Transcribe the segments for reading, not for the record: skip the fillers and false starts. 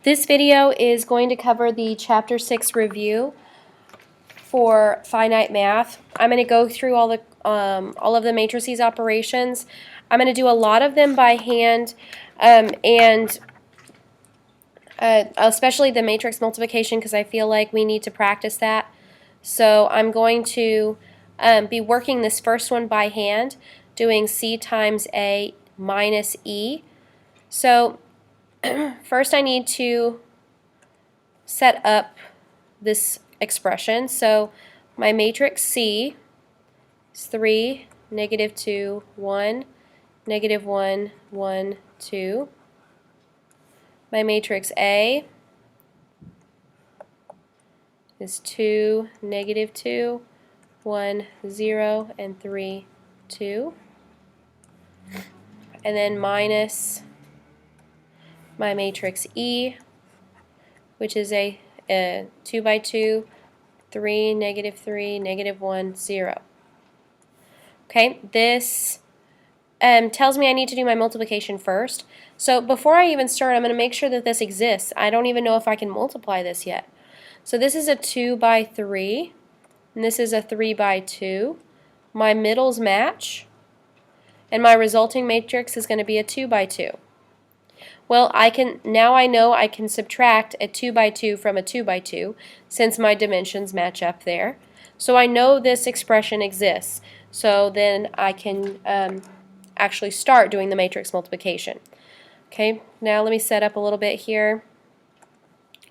This video is going to cover the Chapter 6 review for finite math. I'm going to go through all of the matrices operations. I'm going to do a lot of them by hand, and especially the matrix multiplication, because I feel like we need to practice that. So I'm going to be working this first one by hand, doing C times A minus E. So first I need to set up this expression. So my matrix C is 3, negative 2, 1, negative 1, 1, 2. My matrix A is 2, negative 2, 1, 0, and 3, 2. And then minus my matrix E, which is a 2 by 2, 3, negative 3, negative 1, 0. Okay, this tells me I need to do my multiplication first. So before I even start, I'm going to make sure that this exists. I don't even know if I can multiply this yet. So this is a 2 by 3, and this is a 3 by 2. My middles match, and my resulting matrix is going to be a 2 by 2. Well, now I know I can subtract a 2 by 2 from a 2 by 2 since my dimensions match up there. So I know this expression exists. So then I can actually start doing the matrix multiplication. Okay, now let me set up a little bit here.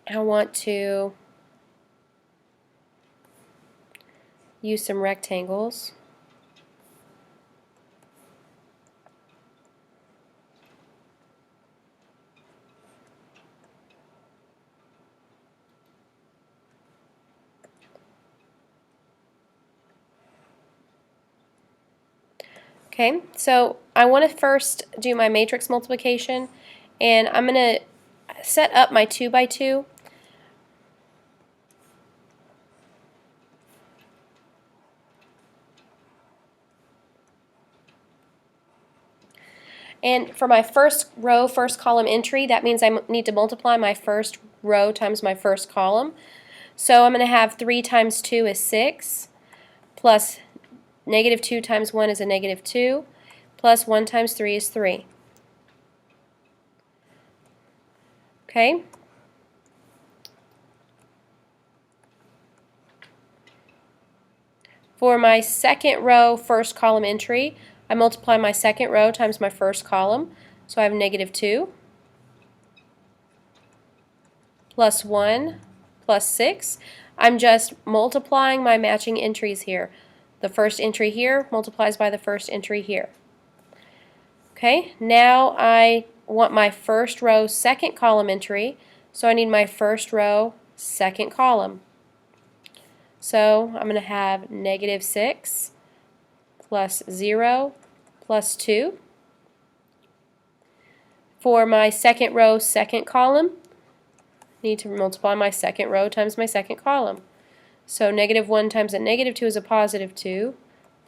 I want to use some rectangles. Okay, so I want to first do my matrix multiplication, and I'm going to set up my 2 by 2. And for my first row, first column entry, that means I need to multiply my first row times my first column. So I'm going to have 3 times 2 is 6, plus negative 2 times 1 is a negative 2, plus 1 times 3 is 3. Okay? For my second row, first column entry, I multiply my second row times my first column. So I have negative 2, plus 1, plus 6. I'm just multiplying my matching entries here. The first entry here multiplies by the first entry here. Okay, now I want my first row, second column entry, so I need my first row, second column. So I'm going to have negative 6 plus 0 plus 2. For my second row, second column, I need to multiply my second row times my second column. So negative 1 times a negative 2 is a positive 2,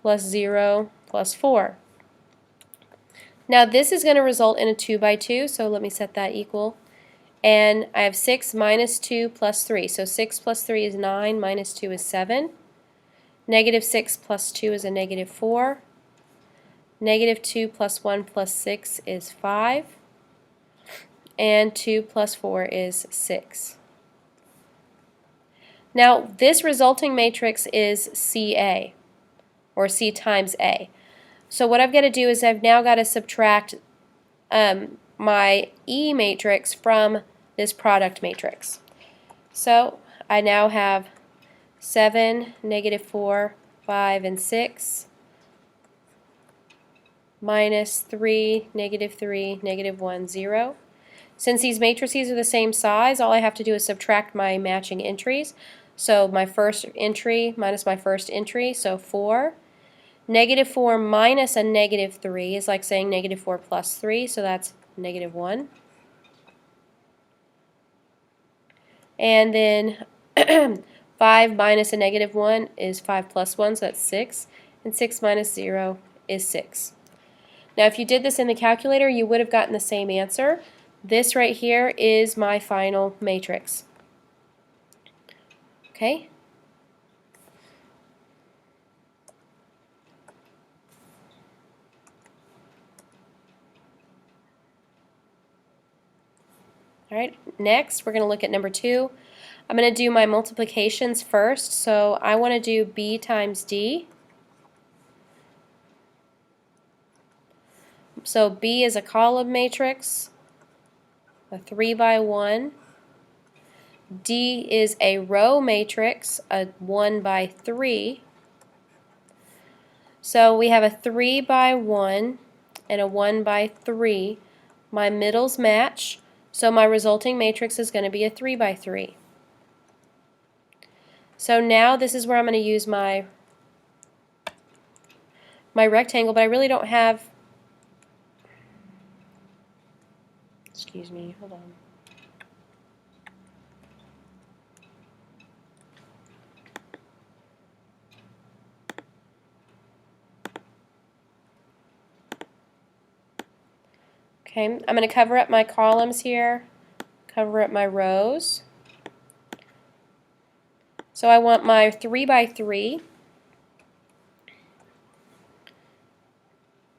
plus 0 plus 4. Now this is going to result in a 2 by 2, so let me set that equal. And I have 6 minus 2 plus 3. So 6 plus 3 is 9, minus 2 is 7. Negative 6 plus 2 is a negative 4. Negative 2 plus 1 plus 6 is 5. And 2 plus 4 is 6. Now this resulting matrix is CA, or C times A. So what I've got to do is I've now got to subtract my E matrix from this product matrix. So I now have 7, negative 4, 5, and 6, minus 3, negative 3, negative 1, 0. Since these matrices are the same size, all I have to do is subtract my matching entries. So my first entry minus my first entry, so 4. Negative 4 minus a negative 3 is like saying negative 4 plus 3, so that's negative 1. And then 5 minus a negative 1 is 5 plus 1, so that's 6. And 6 minus 0 is 6. Now if you did this in the calculator, you would have gotten the same answer, This right here is my final matrix. Okay? All right, next we're going to look at number 2. I'm going to do my multiplications first, so I want to do B times D. So B is a column matrix, a 3 by 1. D is a row matrix, a 1 by 3. So we have a 3 by 1 and a 1 by 3. My middles match, so my resulting matrix is going to be a 3 by 3. So now this is where I'm going to use my rectangle, but I really don't have, excuse me, hold on. Okay, I'm going to cover up my columns here, cover up my rows. So I want my 3 by 3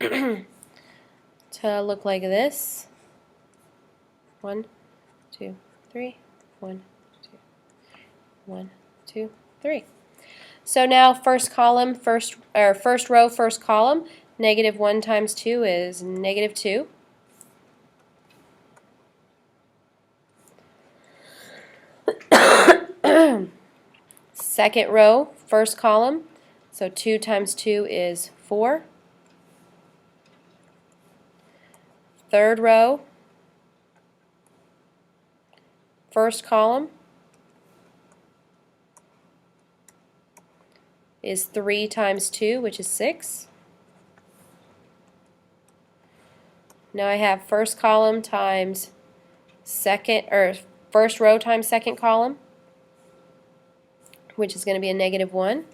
to look like this. 1, 2, 3, 1, 2, 1, 2, 3. So now first column, first row, first column, negative 1 times 2 is negative 2. Second row, first column, so 2 times 2 is 4. Third row, first column is 3 times 2, which is 6. Now I have first column times first row times second column, which is going to be a negative 1.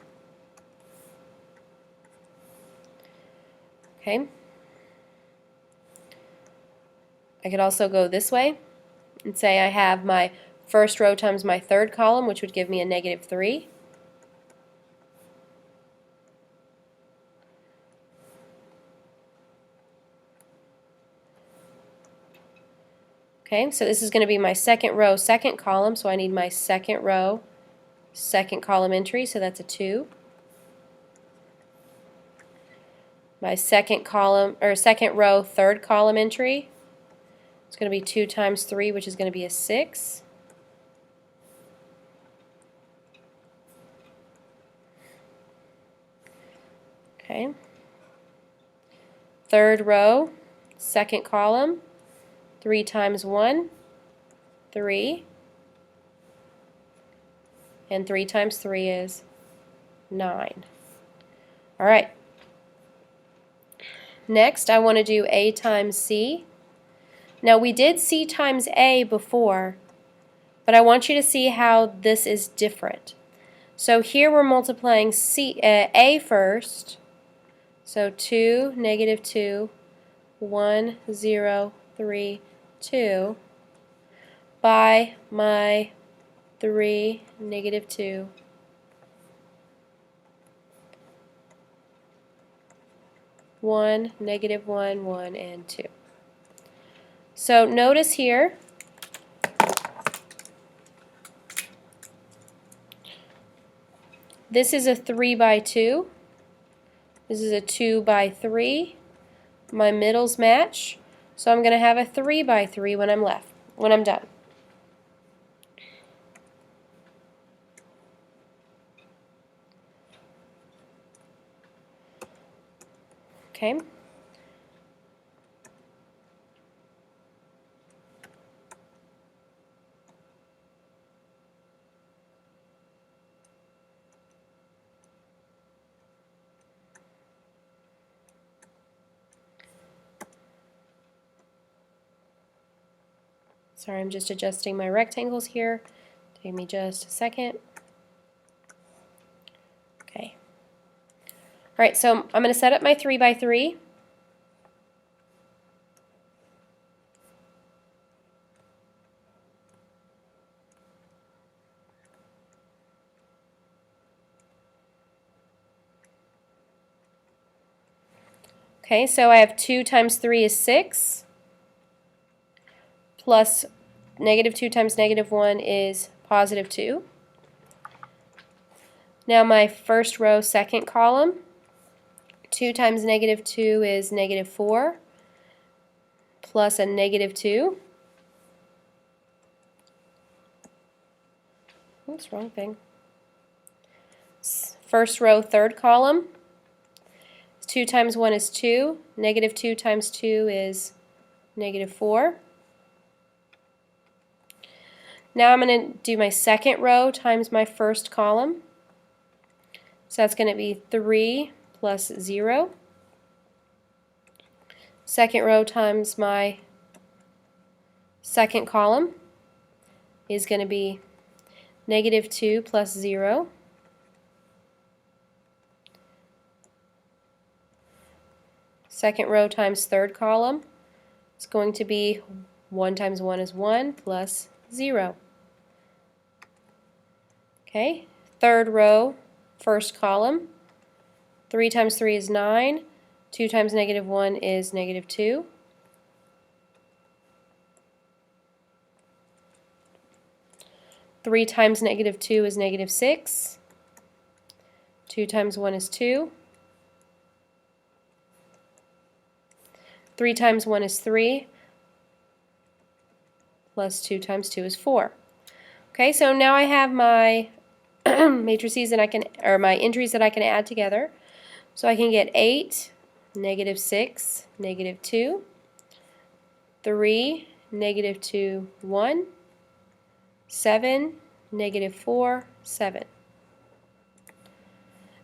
Okay. I could also go this way and say I have my first row times my third column, which would give me a negative 3. Okay, so this is going to be my second row, second column, so I need my second row, second column entry, so that's a 2. My second column, or second row, third column entry, it's going to be 2 times 3, which is going to be a 6. Okay. Third row, second column, 3 times 1, 3. And 3 times 3 is 9. All right. Next, I want to do A times C. Now, we did C times A before, but I want you to see how this is different. So here we're multiplying A first. So 2, negative 2, 1, 0, 3, 2, by my 3, negative 2, 1, negative 1, 1, and 2. So notice here, this is a 3 by 2. This is a 2 by 3. My middles match. So I'm going to have a 3 by 3 when I'm done. Okay. Sorry, I'm just adjusting my rectangles here. Take me just a second. Okay. All right, so I'm going to set up my 3 by 3. Okay, so I have 2 times 3 is 6, plus negative 2 times negative 1 is positive 2. Now my first row, second column, 2 times negative 2 is negative 4, plus a negative 2. Oops, wrong thing. First row, third column, 2 times 1 is 2, negative 2 times 2 is negative 4. Now I'm going to do my second row times my first column. So that's going to be 3 plus 0. Second row times my second column is going to be negative 2 plus 0. Second row times third column is going to be 1 times 1 is 1 plus 0. Okay, third row, first column, 3 times 3 is 9, 2 times negative 1 is negative 2. Three times negative 2 is negative 6. 2 times 1 is 2. 3 times 1 is 3, plus 2 times 2 is 4. Okay, so now I have my matrices that I can, or my entries that I can add together. So I can get 8, negative 6, negative 2, 3, negative 2, 1, 7, negative 4, 7.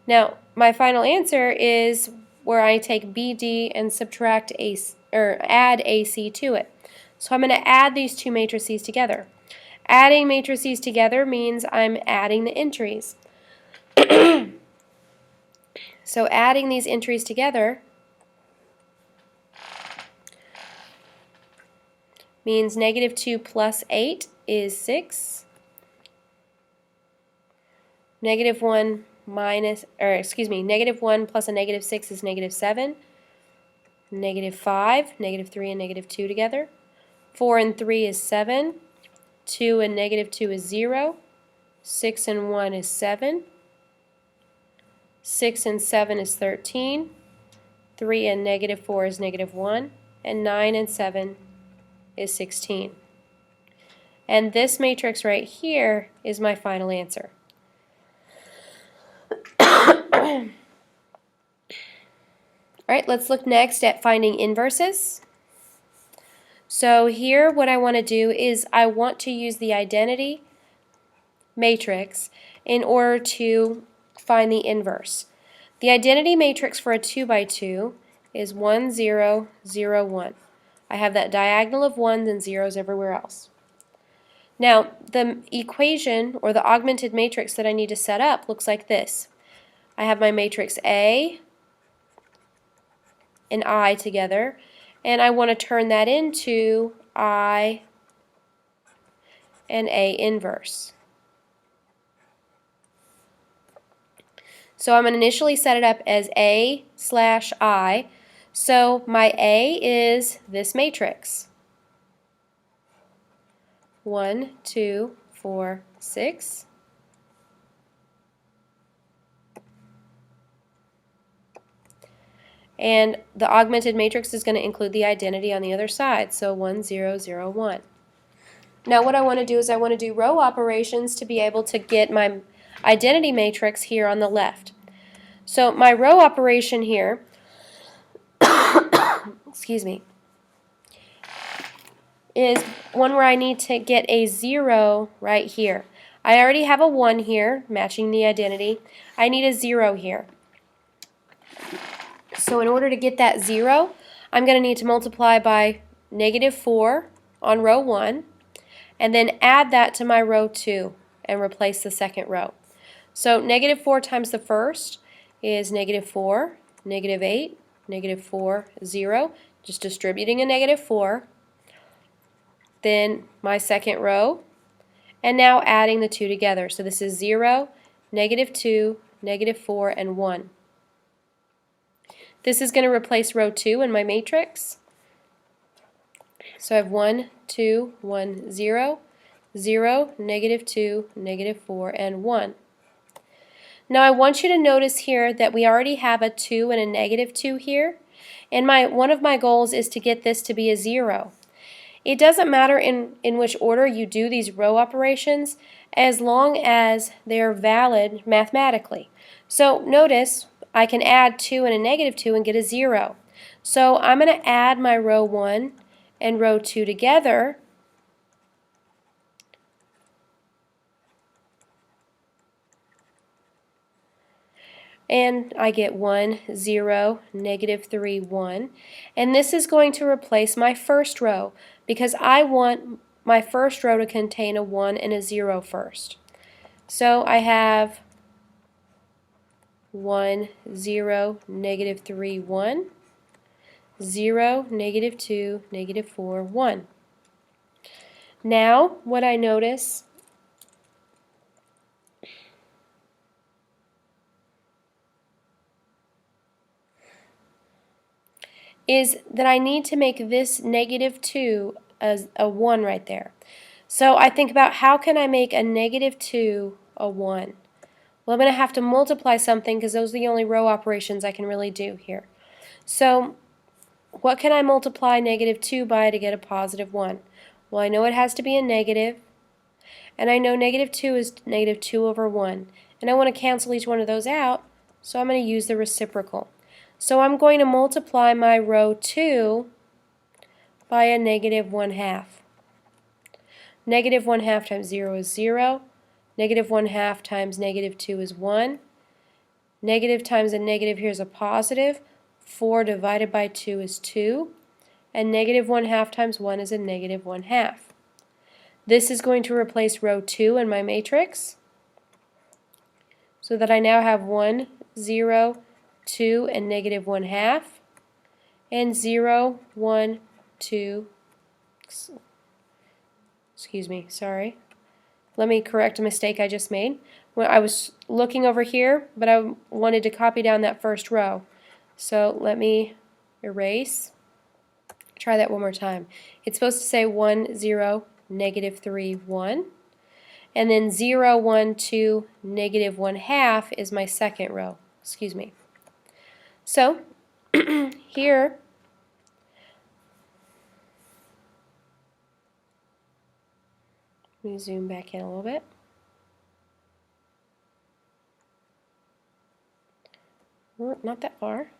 Now, my final answer is where I take BD and subtract AC, or add AC to it. So I'm going to add these two matrices together. Adding matrices together means I'm adding the entries. So adding these entries together means negative 2 plus 8 is 6. Negative 1 minus, or excuse me, negative 1 plus a negative 6 is negative 7. Negative 5, negative 3 and negative 2 together. 4 and 3 is 7. 2 and negative 2 is 0. 6 and 1 is 7. 6 and 7 is 13. 3 and negative 4 is negative 1. And 9 and 7 is 16. And this matrix right here is my final answer. Alright, let's look next at finding inverses. So here what I want to do is I want to use the identity matrix in order to find the inverse. The identity matrix for a 2 by 2 is 1, 0, 0, 1. I have that diagonal of 1s and zeros everywhere else. Now the equation or the augmented matrix that I need to set up looks like this. I have my matrix A and I together, and I want to turn that into I and A inverse. So I'm going to initially set it up as A slash I. So my A is this matrix. 1, 2, 4, 6. And the augmented matrix is going to include the identity on the other side, so 1, 0, 0, 1. Now what I want to do is I want to do row operations to be able to get my identity matrix here on the left. So my row operation here, excuse me, is one where I need to get a 0 right here. I already have a 1 here, matching the identity. I need a 0 here. So in order to get that 0, I'm going to need to multiply by negative 4 on row 1, and then add that to my row 2 and replace the second row. So negative 4 times the first is negative 4, negative 8, negative 4, 0, just distributing a negative 4. Then my second row, and now adding the two together. So this is 0, negative 2, negative 4, and 1. This is going to replace row 2 in my matrix. So I have 1, 2, 1, 0, 0, negative 2, negative 4, and 1. Now I want you to notice here that we already have a 2 and a negative 2 here, and one of my goals is to get this to be a 0. It doesn't matter in which order you do these row operations as long as they are valid mathematically. So notice I can add 2 and a negative 2 and get a 0. So I'm going to add my row 1 and row 2 together, and I get 1, 0, negative 3, 1. And this is going to replace my first row because I want my first row to contain a 1 and a 0 first. So I have 1, 0, negative 3, 1, 0, negative 2, negative 4, 1. Now what I notice is that I need to make this negative 2 as a 1 right there. So I think about how can I make a negative 2 a 1? Well, I'm going to have to multiply something because those are the only row operations I can really do here. So what can I multiply negative 2 by to get a positive 1? Well, I know it has to be a negative, and I know negative 2 is negative 2 over 1. And I want to cancel each one of those out, so I'm going to use the reciprocal. So I'm going to multiply my row 2 by a negative 1/2. Negative 1/2 times 0 is 0. Negative 1/2 times negative 2 is 1. Negative times a negative here is a positive. 4 divided by 2 is 2. And negative 1/2 times 1 is a negative 1/2. This is going to replace row 2 in my matrix, so that I now have 1, 0, 2, and negative 1/2, and 0, 1, 2, excuse me, sorry. Let me correct a mistake I just made. When I was looking over here, but I wanted to copy down that first row. So let me erase. Try that one more time. It's supposed to say 1, 0, negative 3, 1. And then 0, 1, 2, negative 1/2 is my second row. Excuse me. So here let me zoom back in a little bit. Not that far.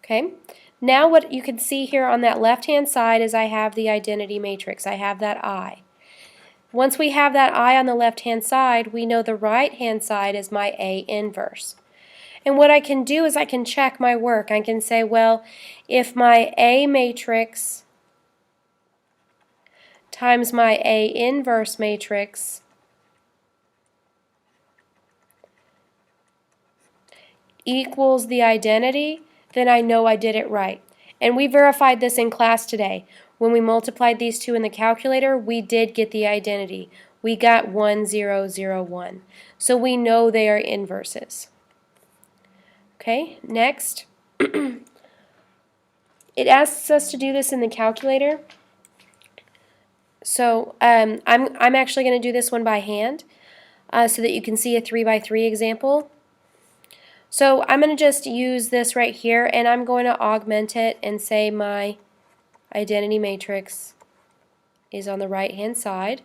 Okay. Now what you can see here on that left-hand side is I have the identity matrix. I have that I. Once we have that I on the left-hand side, we know the right-hand side is my A inverse. And what I can do is I can check my work. I can say, well, if my A matrix times my A inverse matrix equals the identity, then I know I did it right. And we verified this in class today. When we multiplied these two in the calculator, we did get the identity. We got 1, 0, 0, 1. So we know they are inverses. Okay, next. It asks us to do this in the calculator. So I'm actually going to do this one by hand so that you can see a 3x3 example. So I'm going to just use this right here, and I'm going to augment it and say my identity matrix is on the right-hand side.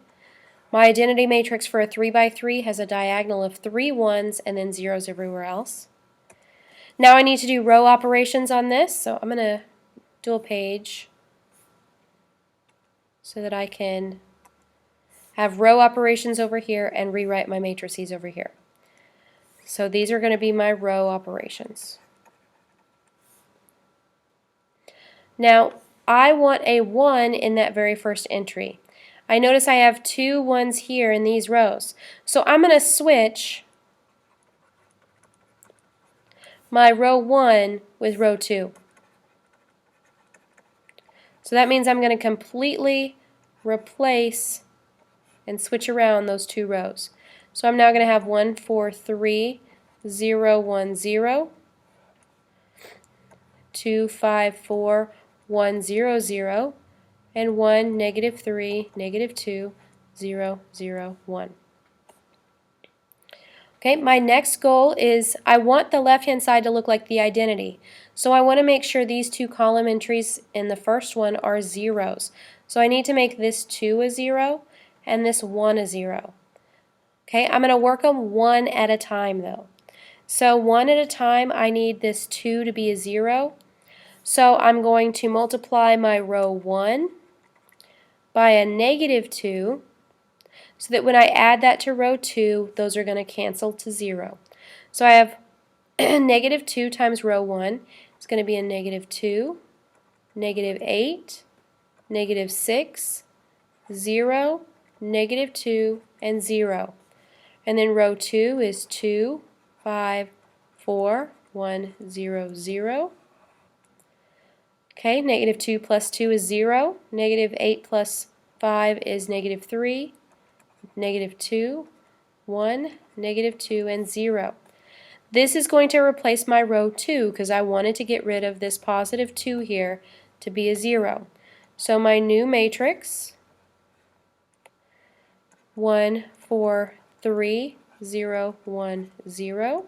My identity matrix for a 3x3 has a diagonal of 3 1s and then zeros everywhere else. Now I need to do row operations on this, so I'm going to dual page so that I can have row operations over here and rewrite my matrices over here. So these are going to be my row operations. Now I want a 1 in that very first entry. I notice I have 2 1s here in these rows. So I'm going to switch my row 1 with row 2. So that means I'm going to completely replace and switch around those two rows. So I'm now going to have 1, 4, 3, 0, 1, 0, 2, 5, 4, 1, 0, 0, and 1, negative 3, negative 2, 0, 0, 1. Okay, my next goal is I want the left-hand side to look like the identity. So I want to make sure these two column entries in the first one are zeros. So I need to make this 2 a 0 and this 1 a 0. Okay, I'm going to work them one at a time though. So one at a time, I need this 2 to be a 0. So I'm going to multiply my row 1 by a negative 2, so that when I add that to row 2, those are going to cancel to 0. So I have negative 2 times row 1 is going to be a negative 2, negative 8, negative 6, 0, negative 2, and 0. And then row 2 is 2, 5, 4, 1, 0, 0. Okay, negative 2 plus 2 is 0. Negative 8 plus 5 is negative 3. Negative 2, 1, negative 2, and 0. This is going to replace my row 2 because I wanted to get rid of this positive 2 here to be a 0. So my new matrix, 1, 4, 3, 0, 1, 0.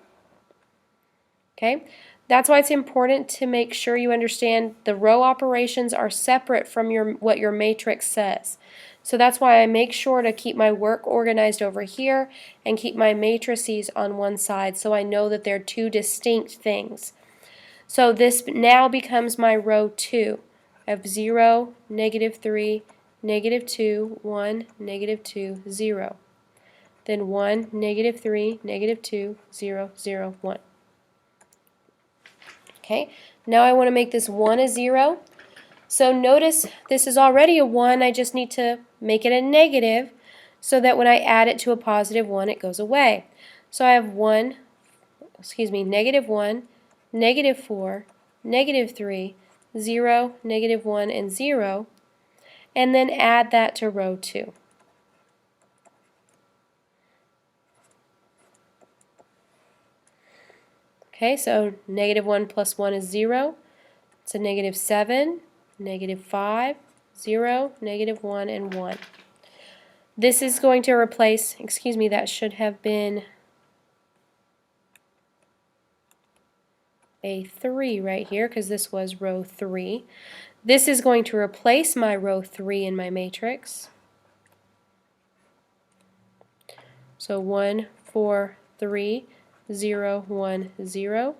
Okay, that's why it's important to make sure you understand the row operations are separate from what your matrix says. So that's why I make sure to keep my work organized over here and keep my matrices on one side so I know that they're two distinct things. So this now becomes my row 2. I have 0, negative 3, negative 2, 1, negative 2, 0. Then 1, negative 3, negative 2, 0, 0, 1. Okay, now I want to make this 1 a 0. So notice this is already a 1, I just need to make it a negative so that when I add it to a positive 1 it goes away. So I have negative 1, negative 4, negative 3, 0, negative 1, and 0, and then add that to row 2. Okay, so negative 1 plus 1 is 0. It's a negative 7, negative 5, 0, negative 1, and 1. This is going to replace, that should have been a 3 right here because this was row 3. This is going to replace my row 3 in my matrix. So 1, 4, 3, 0, 1, 0.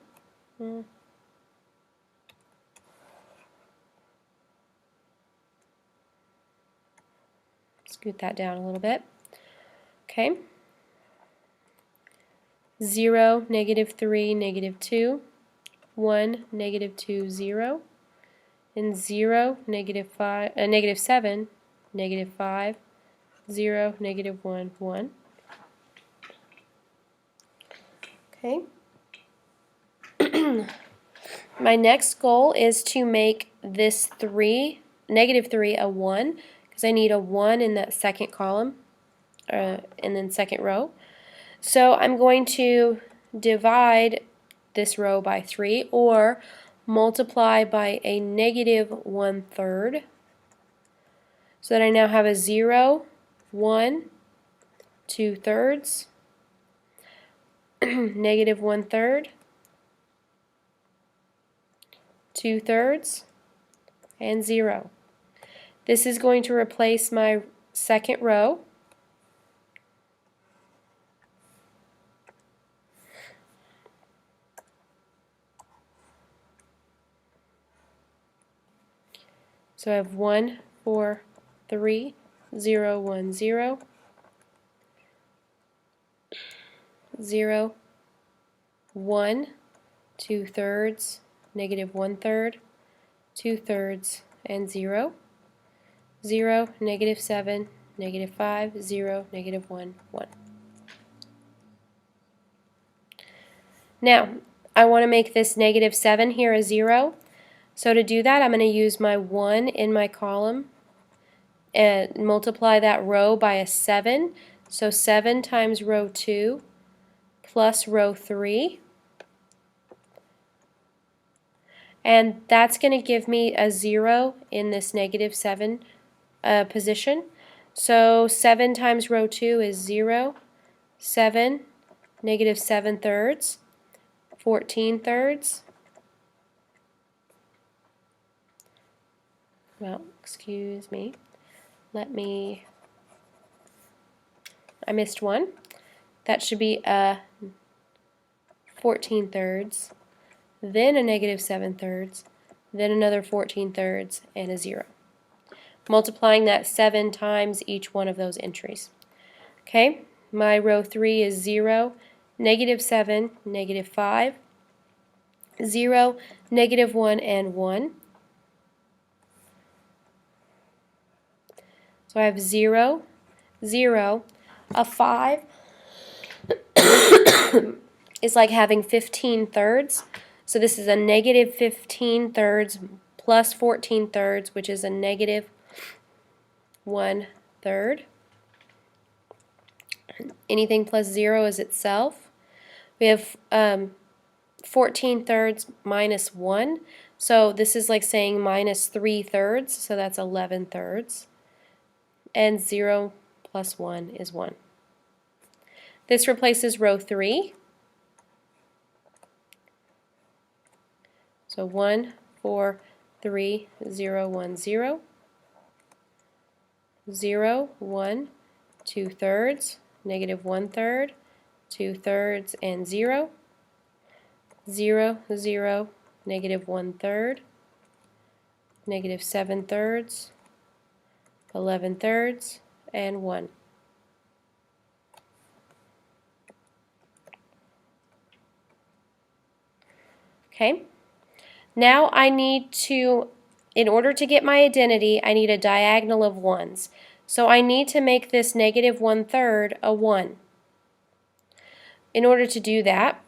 Scoot that down a little bit. Okay. 0, negative 3, negative 2, 1, negative 2, 0, and 0, negative 7, negative 5, 0, negative 1, 1. Okay. My next goal is to make this negative 3 a 1 because I need a 1 in that second column and then second row. So I'm going to divide this row by 3 or multiply by a negative 1/3 so that I now have a 0, 1, 2/3, negative 1/3, 2/3, and 0. This is going to replace my second row. So I have 1, 4, 3, 0, 1, 0, 0, 1, 2/3, negative 1/3, 2/3, and 0, 0, negative 7, negative 5, 0, negative 1, 1. Now, I want to make this negative 7 here a 0. So to do that, I'm going to use my 1 in my column and multiply that row by a 7 So 7 times row 2 plus row 3. And that's going to give me a 0 in this negative 7 position. So 7 times row 2 is 0, 7, negative 7 thirds, 14 thirds. Well, excuse me. I missed one. That should be a 14 thirds, then a negative 7 thirds, then another 14 thirds, and a 0. Multiplying that 7 times each one of those entries. Okay, my row 3 is 0, negative 7, negative 5, 0, negative 1, and 1. So I have 0, 0. A 5 is like having 15 thirds. So this is a negative 15 thirds plus 14 thirds, which is a negative 1 third. Anything plus 0 is itself. We have 14 thirds minus 1. So this is like saying minus 3 thirds, so that's 11 thirds. And 0 plus 1 is 1. This replaces row 3. So 1, 4, 3, 0, 1, 0. 0, 1, 2 thirds, negative 1 third, 2 thirds, and 0. 0, 0, negative 1 third, negative 7 thirds, 11 thirds, and 1. Okay, now I need to, in order to get my identity, I need a diagonal of 1s. So I need to make this negative 1 third a 1. In order to do that,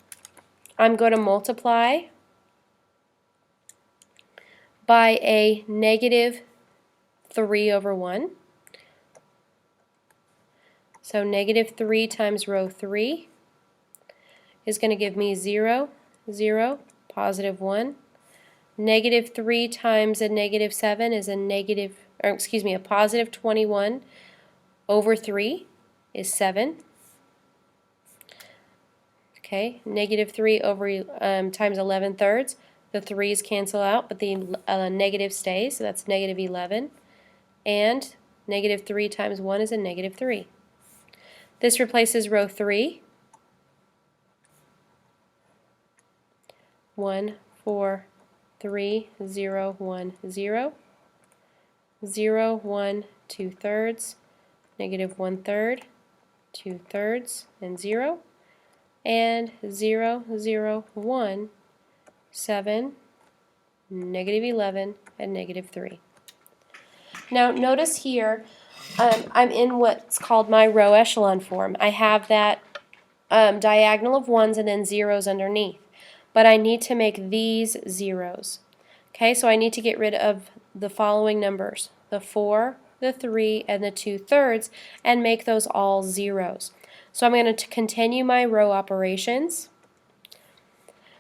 I'm going to multiply by a negative 3 over 1. So negative 3 times row 3 is going to give me 0, 0, positive 1. Negative 3 times a negative 7 is a positive 21 over 3 is 7. Okay, negative 3 over times 11 thirds. The 3's cancel out, but the negative stays, so that's negative 11. And negative 3 times 1 is a negative 3. This replaces row 3. 1, 4, 3, 0, 1, 0. 0, 1, 2 thirds, negative 1 third, 2 thirds, and 0. And 0, 0, 1, 7, negative 11, and negative 3. Now notice here I'm in what's called my row echelon form. I have that diagonal of 1s and then 0s underneath. But I need to make these 0s. Okay, so I need to get rid of the following numbers, the 4, the 3, and the 2 thirds, and make those all 0s. So I'm going to continue my row operations.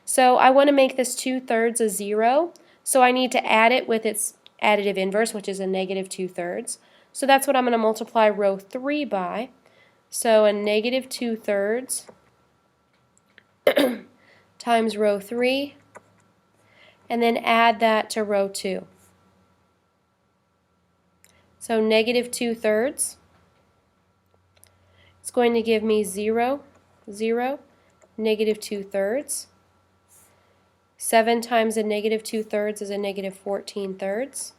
So I want to make this 2 thirds a 0, so I need to add it with its additive inverse, which is a negative 2 thirds. So that's what I'm going to multiply row 3 by. So a negative 2 thirds times row 3, and then add that to row 2. So negative 2 thirds. It's going to give me 0, 0, negative 2 thirds. 7 times a negative 2 thirds is a negative 14 thirds.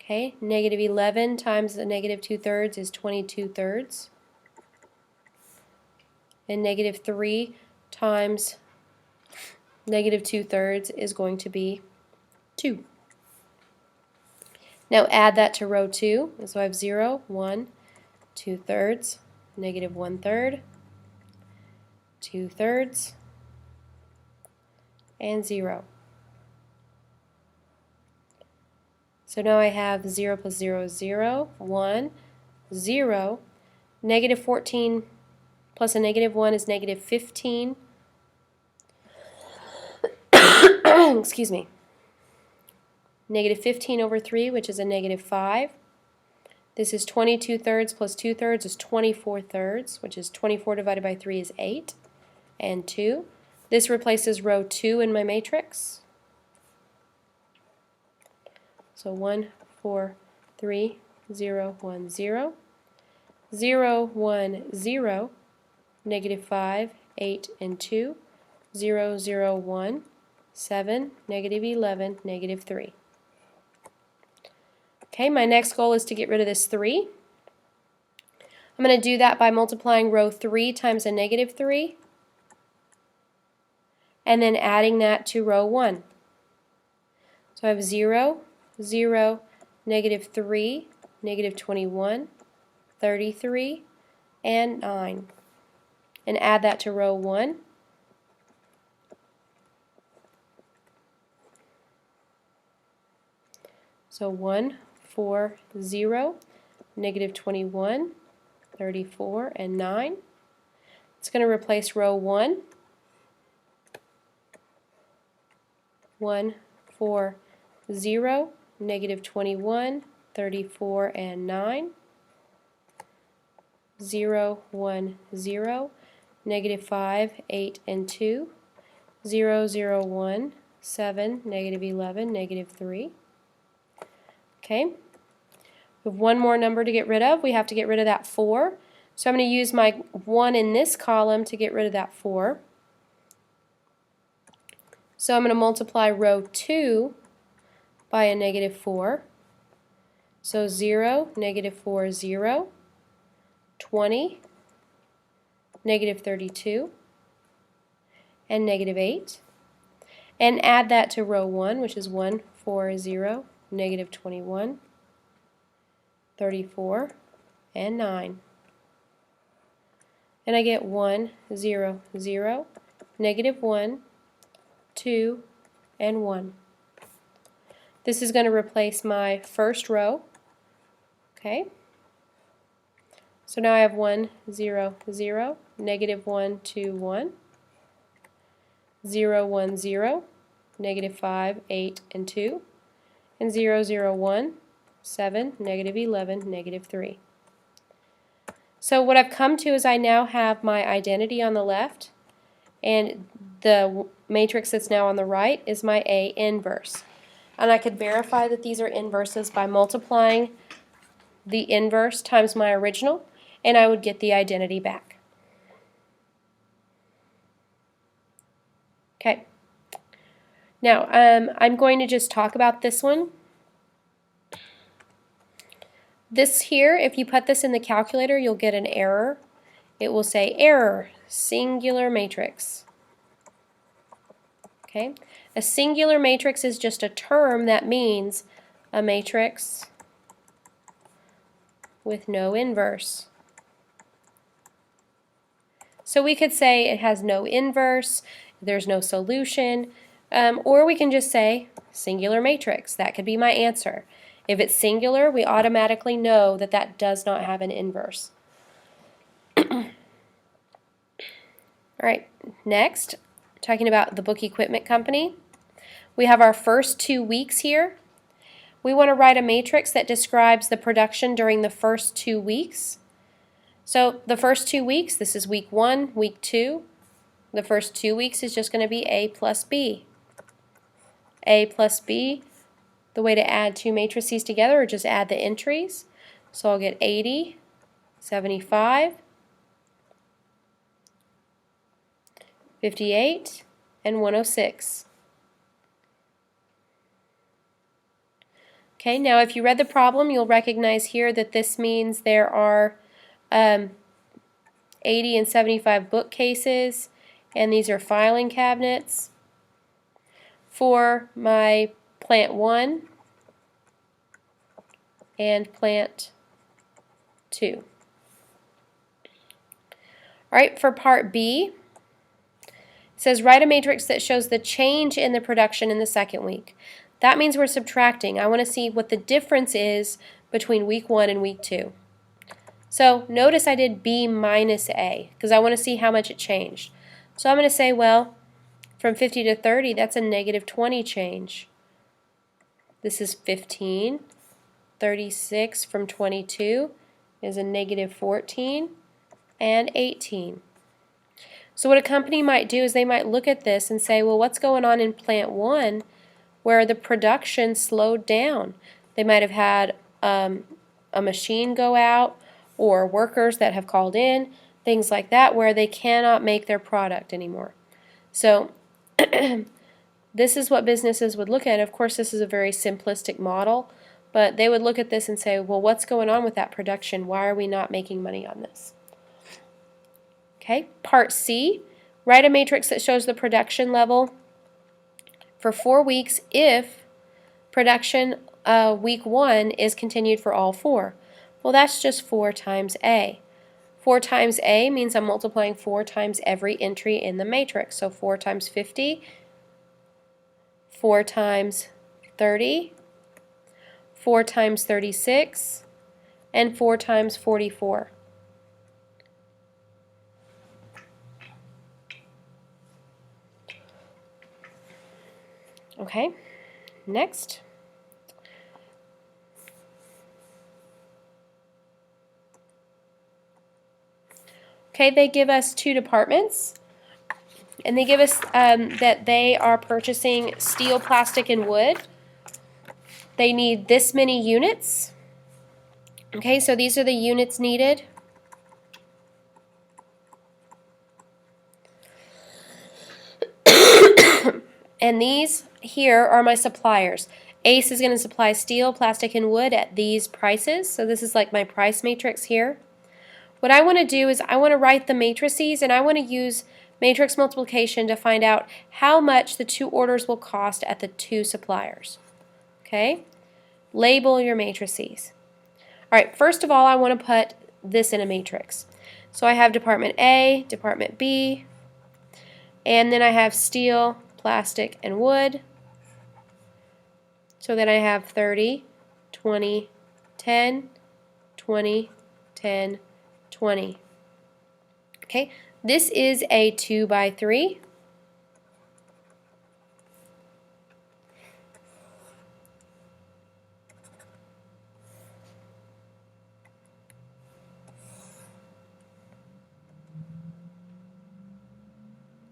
Okay, negative 11 times a negative 2 thirds is 22 thirds. And negative 3 times negative 2 thirds is going to be 2. Now add that to row 2. So I have 0, 1, 2 thirds, negative 1 third, 2 thirds, and 0. So now I have 0 plus 0 is 0, 1, 0. Negative 14 plus a negative 1 is negative 15. Excuse me. Negative 15 over 3, which is a negative 5. This is 22 thirds plus 2 thirds is 24 thirds, which is 24 divided by 3 is 8, and 2. This replaces row 2 in my matrix. So 1, 4, 3, 0, 1, 0. 0, 1, 0, negative 5, 8, and 2. 0, 0, 1, 7, negative 11, negative 3. Okay, my next goal is to get rid of this 3. I'm going to do that by multiplying row 3 times a negative 3 and then adding that to row 1. So I have 0, 0, negative 3, negative 21, 33, and 9. And add that to row 1. So 1, 4, 0, negative 21, 34, and 9. It's going to replace row 1. 1, 4, 0, negative 21, 34, and 9. 0, 1, 0, negative 5, 8, and 2. 0, 0, 1, 7, negative 11, negative 3. Okay, we have one more number to get rid of. We have to get rid of that 4. So I'm going to use my 1 in this column to get rid of that 4. So I'm going to multiply row 2 by a negative 4. So 0, negative 4, 0, 20, negative 32, and negative 8. And add that to row 1, which is 1, 4, 0, negative 21, 34, and 9. And I get 1, 0, 0, negative 1, 2, and 1. This is going to replace my first row. Okay. So now I have 1, 0, 0, negative 1, 2, 1, 0, 1, 0, negative 5, 8, and 2, and 0, 0, 1, 7, negative 11, negative 3. So what I've come to is I now have my identity on the left, and the matrix that's now on the right is my A inverse. And I could verify that these are inverses by multiplying the inverse times my original, and I would get the identity back. Okay. Now, I'm going to just talk about this one. This here, if you put this in the calculator, you'll get an error. It will say error, singular matrix. Okay. A singular matrix is just a term that means a matrix with no inverse. So we could say it has no inverse, there's no solution, or we can just say singular matrix. That could be my answer. If it's singular, we automatically know that that does not have an inverse. All right, next, talking about the Book Equipment Company. We have our first 2 weeks here. We want to write a matrix that describes the production during the first 2 weeks. So the first 2 weeks, this is week 1, week 2. The first 2 weeks is just going to be A plus B. A plus B, the way to add two matrices together or just add the entries. So I'll get 80, 75, 58, and 106. Okay, now if you read the problem, you'll recognize here that this means there are 80 and 75 bookcases, and these are filing cabinets. For my plant 1 and plant 2. Alright, for part B, it says write a matrix that shows the change in the production in the second week. That means we're subtracting. I want to see what the difference is between week 1 and week 2. So notice I did B minus A because I want to see how much it changed. So I'm going to say, well, from 50 to 30, that's a negative 20 change. This is 15. 36 from 22 is a negative 14 and 18. So what a company might do is they might look at this and say, well, what's going on in plant 1 where the production slowed down? They might have had a machine go out or workers that have called in, things like that, where they cannot make their product anymore. So this is what businesses would look at. Of course, this is a very simplistic model, but they would look at this and say, well, what's going on with that production? Why are we not making money on this? Okay, part C, write a matrix that shows the production level for 4 weeks if production week 1 is continued for all 4. Well, that's just 4 times A. 4 times A means I'm multiplying 4 times every entry in the matrix. So 4 times 50, 4 times 30, 4 times 36, and 4 times 44. Okay, next. Okay, they give us 2 departments, and they give us that they are purchasing steel, plastic, and wood. They need this many units. Okay, so these are the units needed. And these here are my suppliers. ACE is going to supply steel, plastic, and wood at these prices. So this is like my price matrix here. What I want to do is I want to write the matrices, and I want to use matrix multiplication to find out how much the 2 orders will cost at the 2 suppliers. Okay? Label your matrices. Alright, first of all, I want to put this in a matrix. So I have Department A, Department B, and then I have steel, plastic, and wood. So then I have 30, 20, 10, 20, 10, 20. Okay, this is a 2 by 3.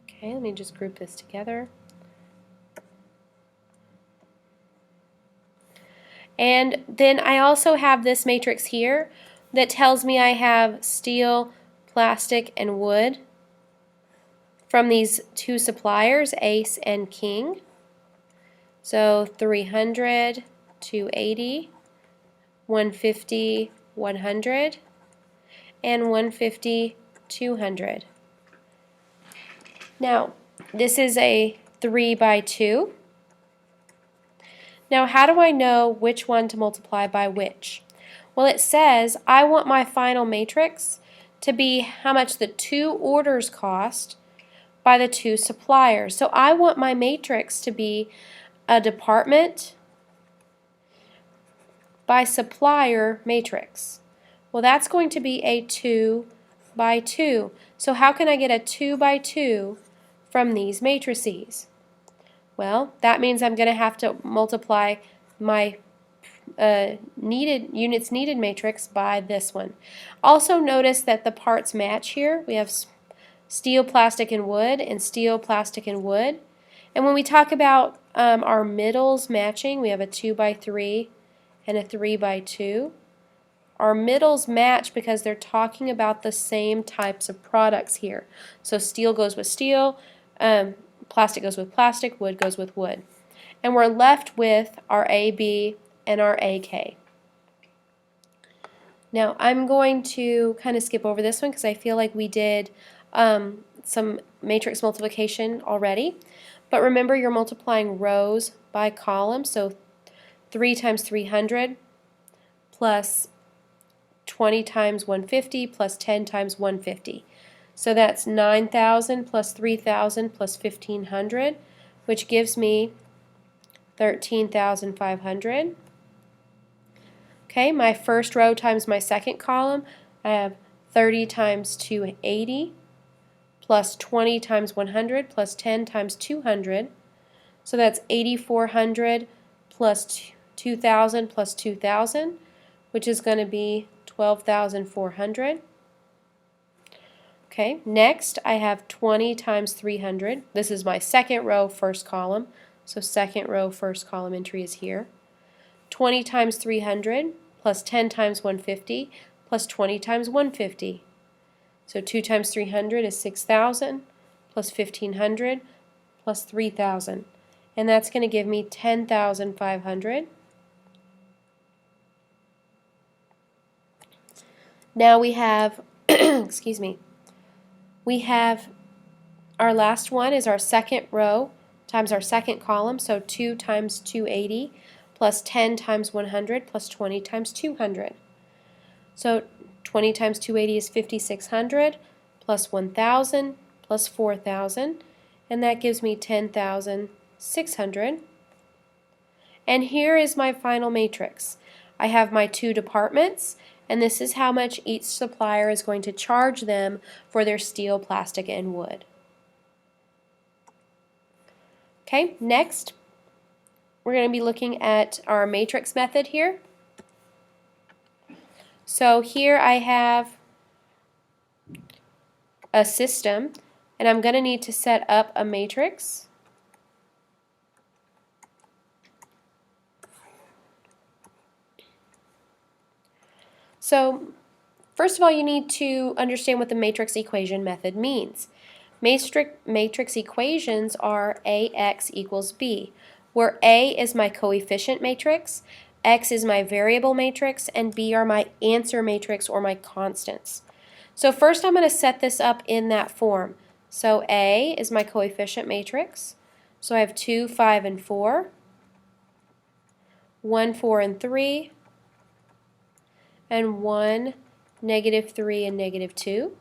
Okay, let me just group this together. And then I also have this matrix here that tells me I have steel, plastic, and wood from these 2 suppliers, ACE and King. So 300, 280, 150, 100, and 150, 200. Now, this is a 3 by 2. Now, how do I know which one to multiply by which? Well, it says I want my final matrix to be how much the 2 orders cost by the 2 suppliers. So I want my matrix to be a department by supplier matrix. Well, that's going to be a 2 by 2. So how can I get a 2 by 2 from these matrices? Well, that means I'm going to have to multiply my units needed matrix by this one. Also notice that the parts match here. We have steel, plastic, and wood, and steel, plastic, and wood. And when we talk about our middles matching, we have a 2 by 3 and a 3 by 2. Our middles match because they're talking about the same types of products here. So steel goes with steel, plastic goes with plastic, wood goes with wood. And we're left with our AB and our AK. Now I'm going to kind of skip over this one because I feel like we did some matrix multiplication already. But remember, you're multiplying rows by columns, so 3 times 300 plus 20 times 150 plus 10 times 150. So that's 9,000 plus 3,000 plus 1,500, which gives me 13,500. Okay, my first row times my second column, I have 30 times 280 plus 20 times 100 plus 10 times 200. So that's 8,400 plus 2,000 plus 2,000, which is going to be 12,400. Okay, next I have 20 times 300. This is my second row, first column. So second row, first column entry is here. 20 times 300 plus 10 times 150 plus 20 times 150. So 2 times 300 is 6,000 plus 1,500 plus 3,000. And that's going to give me 10,500. Now we have, excuse me, we have our last one is our second row times our second column, so 2 times 280 plus 10 times 100 plus 20 times 200. So 20 times 280 is 5,600 plus 1,000 plus 4,000, and that gives me 10,600. And here is my final matrix. I have my two departments, and this is how much each supplier is going to charge them for their steel, plastic, and wood. Okay, next we're going to be looking at our matrix method here. So here I have a system, and I'm going to need to set up a matrix. So first of all, you need to understand what the matrix equation method means. Matrix equations are AX equals B, where A is my coefficient matrix, X is my variable matrix, and B are my answer matrix or my constants. So first I'm going to set this up in that form. So A is my coefficient matrix. So I have 2, 5, and 4, 1, 4, and 3, and 1, -3, and -2.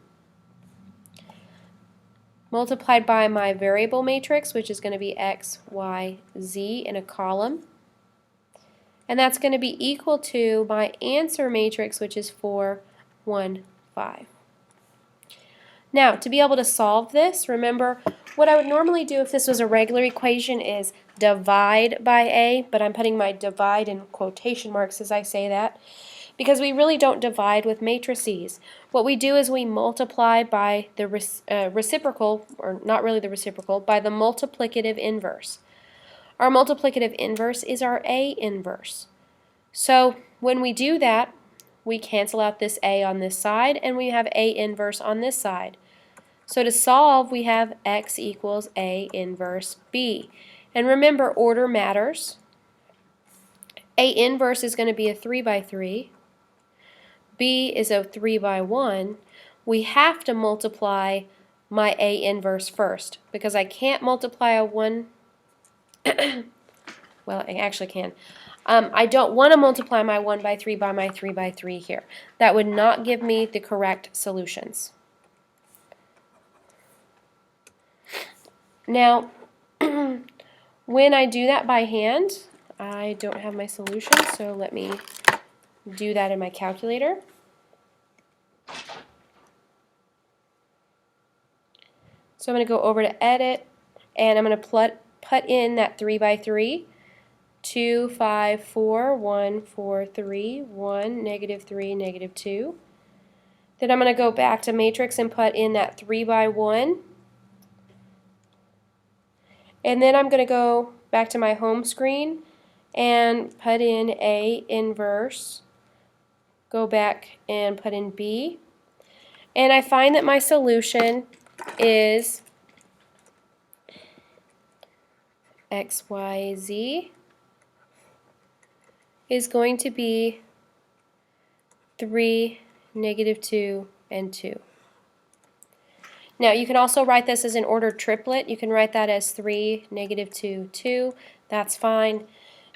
Multiplied by my variable matrix, which is going to be X, Y, Z in a column. And that's going to be equal to my answer matrix, which is 4, 1, 5. Now, to be able to solve this, remember, what I would normally do if this was a regular equation is divide by A, but I'm putting my divide in quotation marks as I say that, because we really don't divide with matrices. What we do is we multiply by the reciprocal, or not really the reciprocal, by the multiplicative inverse. Our multiplicative inverse is our A inverse. So when we do that, we cancel out this A on this side, and we have A inverse on this side. So to solve, we have X equals A inverse B. And remember, order matters. A inverse is going to be a 3 by 3. B is a 3 by 1, we have to multiply my A inverse first, because I can't multiply a 1, well, I actually can. I don't want to multiply my 1 by 3 by my 3 by 3 here. That would not give me the correct solutions. Now, when I do that by hand, I don't have my solution, so let me do that in my calculator. So I'm going to go over to Edit, and I'm going to put in that 3 by 3, 2, 5, 4, 1, 4, 3, 1, -3, -2. Then I'm going to go back to matrix and put in that 3 by 1. And then I'm going to go back to my home screen and put in A inverse, go back and put in B, and I find that my solution is X, Y, Z is going to be 3, -2, and 2. Now you can also write this as an ordered triplet. You can write that as 3, -2, 2. That's fine.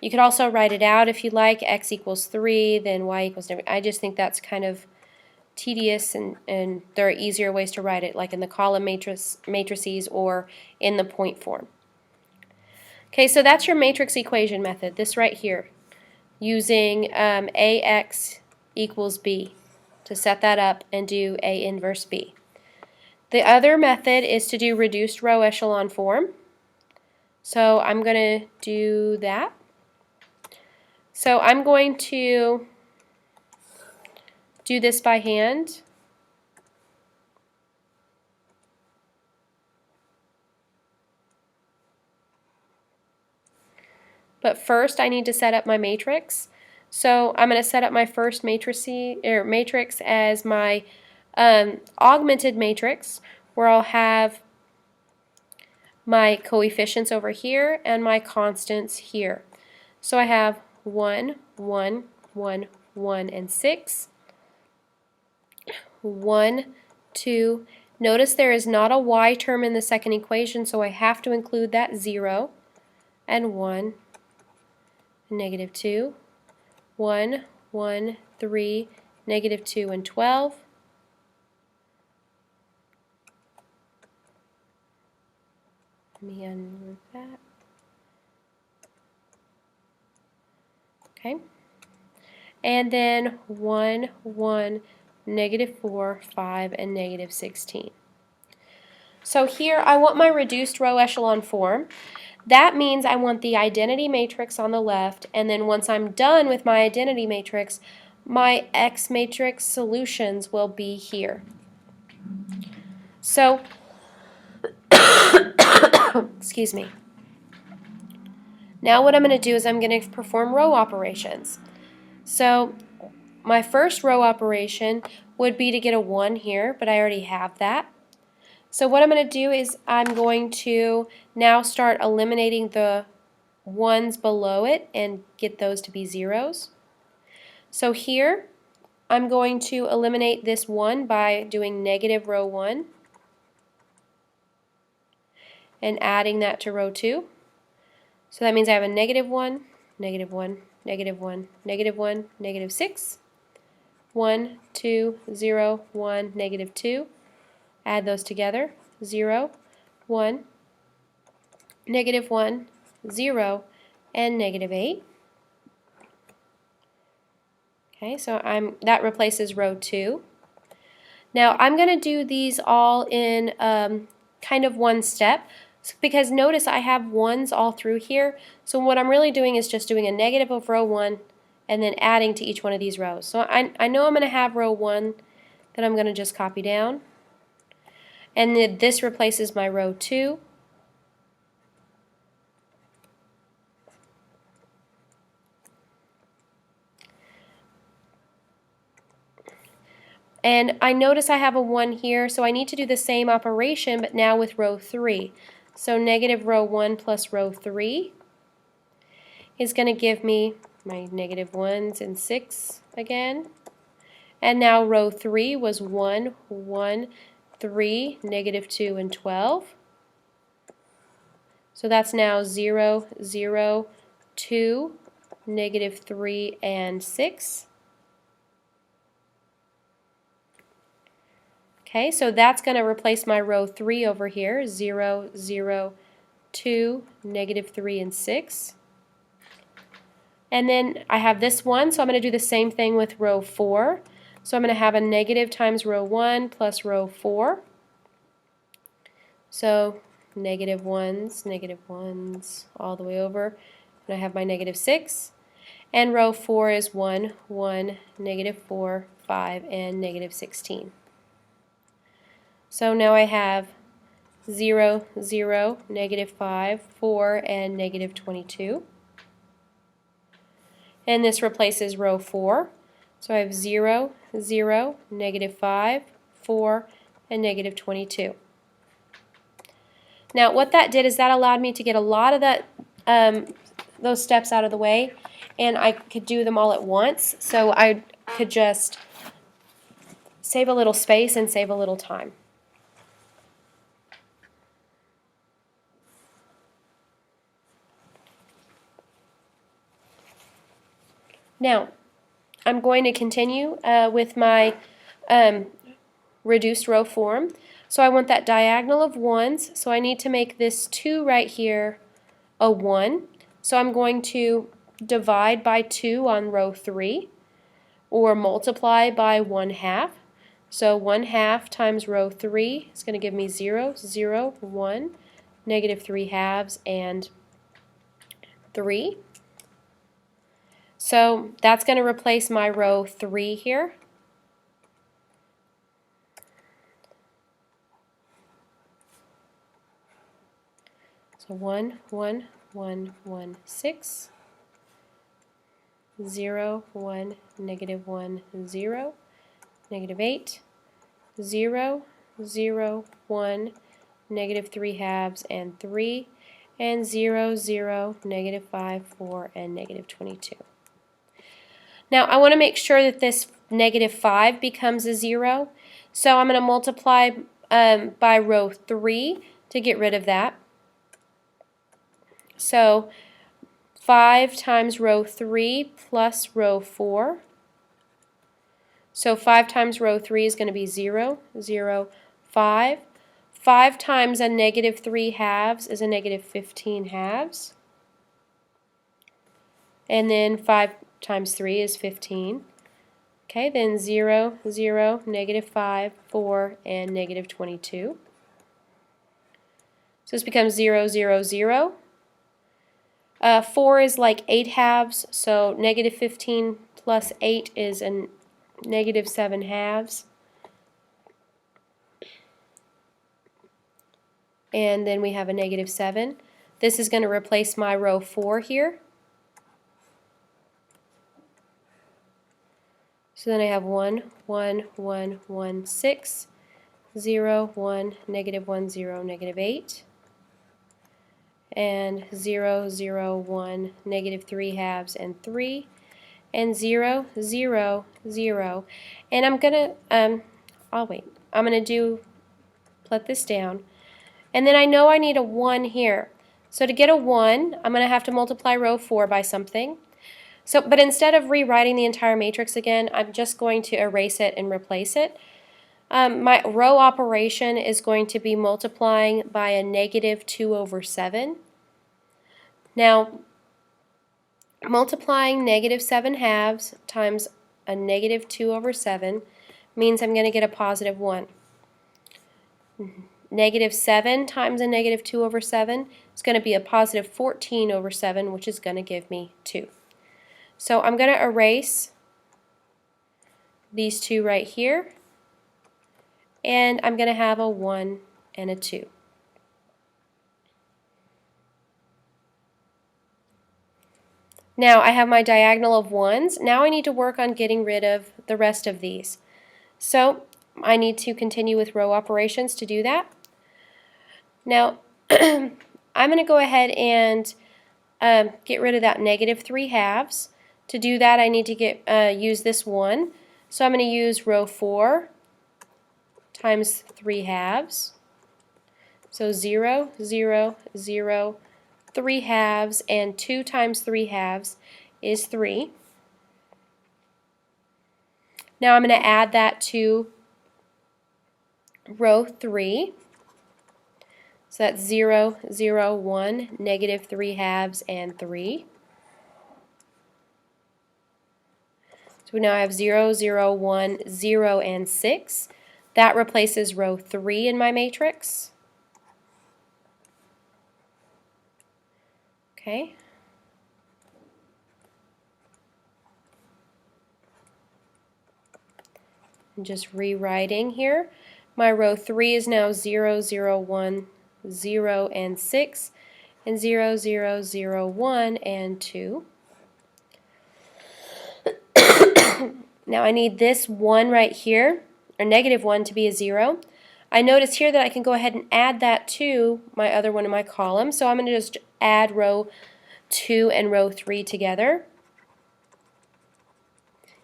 You could also write it out if you like, X equals 3, then Y equals, I just think that's kind of tedious, and there are easier ways to write it, like in the column matrices or in the point form. Okay, so that's your matrix equation method, this right here, using AX equals B. to set that up and do A inverse B. The other method is to do reduced row echelon form. So I'm going to do that. So I'm going to do this by hand. But first I need to set up my matrix. So I'm going to set up my first matrix as my augmented matrix, where I'll have my coefficients over here and my constants here. So I have 1, 1, 1, 1, and 6. 1, 2. Notice there is not a y term in the second equation, so I have to include that 0, and 1, negative 2, 1, 1, 3, negative 2, and 12. Let me unmove that. Okay. And then 1, 1, negative 4, 5, and negative 16. So here I want my reduced row echelon form. That means I want the identity matrix on the left, and then once I'm done with my identity matrix, my X matrix solutions will be here. So, excuse me. Now what I'm going to do is I'm going to perform row operations. So my first row operation would be to get a 1 here, but I already have that. So what I'm going to do is I'm going to now start eliminating the 1s below it and get those to be zeros. So here I'm going to eliminate this 1 by doing negative row 1 and adding that to row 2. So that means I have a negative 1, negative 1, negative 1, negative 1, negative 6, 1, 2, 0, 1, negative 2. Add those together, 0, 1, negative 1, 0, and negative 8. Okay, so that replaces row 2. Now I'm going to do these all in kind of one step, because notice I have 1s all through here. So what I'm really doing is just doing a negative of row 1 and then adding to each one of these rows. So I know I'm going to have row 1 that I'm going to just copy down. And then this replaces my row 2. And I notice I have a 1 here, so I need to do the same operation, but now with row 3. So negative row 1 plus row 3 is going to give me my negative 1s and 6 again. And now row 3 was 1, 1, 3, negative 2, and 12. So that's now 0, 0, 2, negative 3, and 6. Okay, so that's going to replace my row 3 over here, 0, 0, 2, negative 3, and 6. And then I have this 1, so I'm going to do the same thing with row 4. So I'm going to have a negative times row 1 plus row 4. So negative 1s, all the way over. And I have my negative 6. And row 4 is 1, 1, negative 4, 5, and negative 16. So now I have 0, 0, negative 5, 4, and negative 22. And this replaces row 4. So I have 0, 0, negative 5, 4, and negative 22. Now what that did is that allowed me to get a lot of that those steps out of the way, and I could do them all at once. So I could just save a little space and save a little time. Now, I'm going to continue with my reduced row form. So I want that diagonal of 1s, so I need to make this 2 right here a 1. So I'm going to divide by 2 on row 3, or multiply by 1/2. So 1/2 times row 3 is going to give me 0, 0, 1, negative 3/2, and 3. So that's going to replace my row 3 here. So 1, 1, 1, 1, 6, 0, 1, negative 1, 0, negative 8, 0, 0, 1, negative 3/2, and 3, and 0, 0, negative 5, 4, and negative 22. Now I want to make sure that this negative 5 becomes a 0, so I'm going to multiply by row 3 to get rid of that. So 5 times row 3 plus row 4. So 5 times row 3 is going to be 0, 0, 5. 5 times a negative 3/2 is a negative 15/2. And then 5 times 3 is 15. Okay, then 0, 0, negative 5, 4, and negative 22. So this becomes 0, 0, 0. 4 is like 8/2, so negative 15 plus 8 is a negative 7/2. And then we have a negative 7. This is going to replace my row 4 here. So then I have 1, 1, 1, 1, 6, 0, 1, negative 1, 0, negative 8, and 0, 0, 1, negative 3/2, and 3, and 0, 0, 0. And I'm going to, I'll wait. I'm going to put this down. And then I know I need a 1 here. So to get a 1, I'm going to have to multiply row 4 by something. So, but instead of rewriting the entire matrix again, I'm just going to erase it and replace it. My row operation is going to be multiplying by a negative 2 over 7. Now, multiplying negative 7/2 times a negative 2 over 7 means I'm going to get a positive 1. Negative 7 times a negative 2 over 7 is going to be a positive 14 over 7, which is going to give me 2. So I'm going to erase these two right here, and I'm going to have a 1 and a 2. Now I have my diagonal of 1s. Now I need to work on getting rid of the rest of these. So I need to continue with row operations to do that. Now I'm going to go ahead and get rid of that negative 3/2. To do that, I need to use this 1. So I'm going to use row 4 times 3/2. So 0, 0, 0, 3/2, and 2 times 3/2 is 3. Now I'm going to add that to row 3. So that's 0, 0, 1, negative 3/2, and 3. So we now have 0, 0, 1, 0, and 6. That replaces row 3 in my matrix. Okay. I'm just rewriting here. My row 3 is now 0, 0, 1, 0, and 6, and 0, 0, 0, 1, and 2. Now I need this 1 right here, or negative 1, to be a 0. I notice here that I can go ahead and add that to my other one in my column, so I'm going to just add row 2 and row 3 together.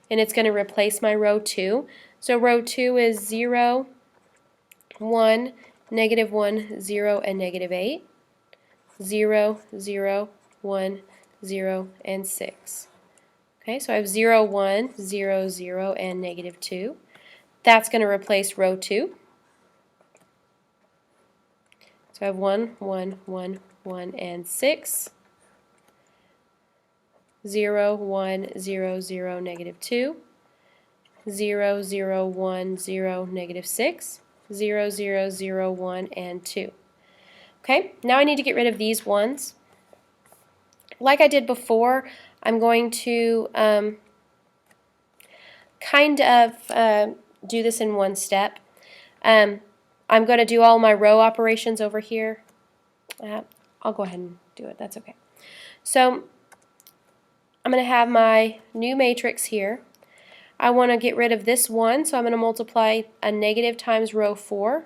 And it's going to replace my row 2. So row 2 is 0, 1, negative 1, 0, and negative 8. 0, 0, 1, 0, and 6. Okay, so I have 0, 1, 0, 0, and negative 2. That's going to replace row 2. So I have 1, 1, 1, 1, and 6. 0, 1, 0, 0, negative 2. 0, 0, 1, 0, negative 6, 0, 0, 0, 1, and 2. Okay, now I need to get rid of these ones. Like I did before, I'm going to kind of do this in one step. I'm going to do all my row operations over here. I'll go ahead and do it, that's okay. So I'm going to have my new matrix here. I want to get rid of this 1, so I'm going to multiply a negative times row 4.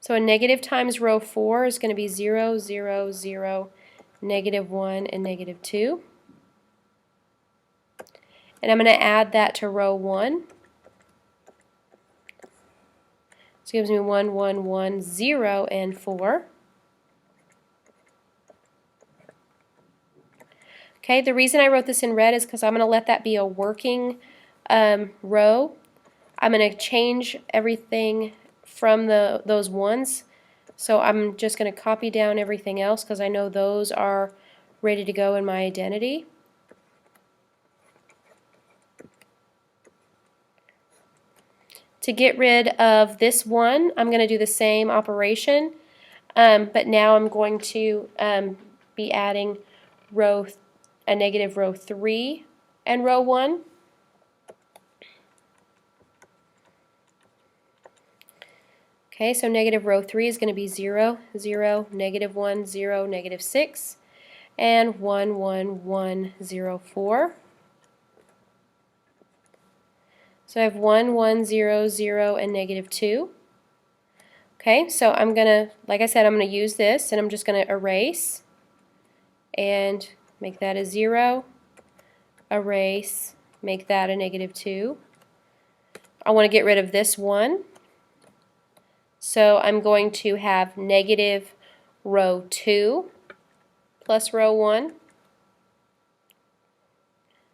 So a negative times row 4 is going to be 0, 0, 0, negative 1, and negative 2. And I'm going to add that to row 1. So it gives me 1, 1, 1, 0, and 4. Okay, the reason I wrote this in red is because I'm going to let that be a working row. I'm going to change everything from those ones. So I'm just going to copy down everything else because I know those are ready to go in my identity. To get rid of this 1, I'm going to do the same operation, but now I'm going to be adding a negative row 3 and row 1. Okay, so negative row 3 is going to be 0, 0, negative 1, 0, negative 6, and 1, 1, 1, 0, 4. So I have 1, 1, 0, 0, and negative 2. Okay, so I'm going to, like I said, I'm going to use this, and I'm just going to erase and make that a 0, erase, make that a negative 2. I want to get rid of this 1. So I'm going to have negative row 2 plus row 1.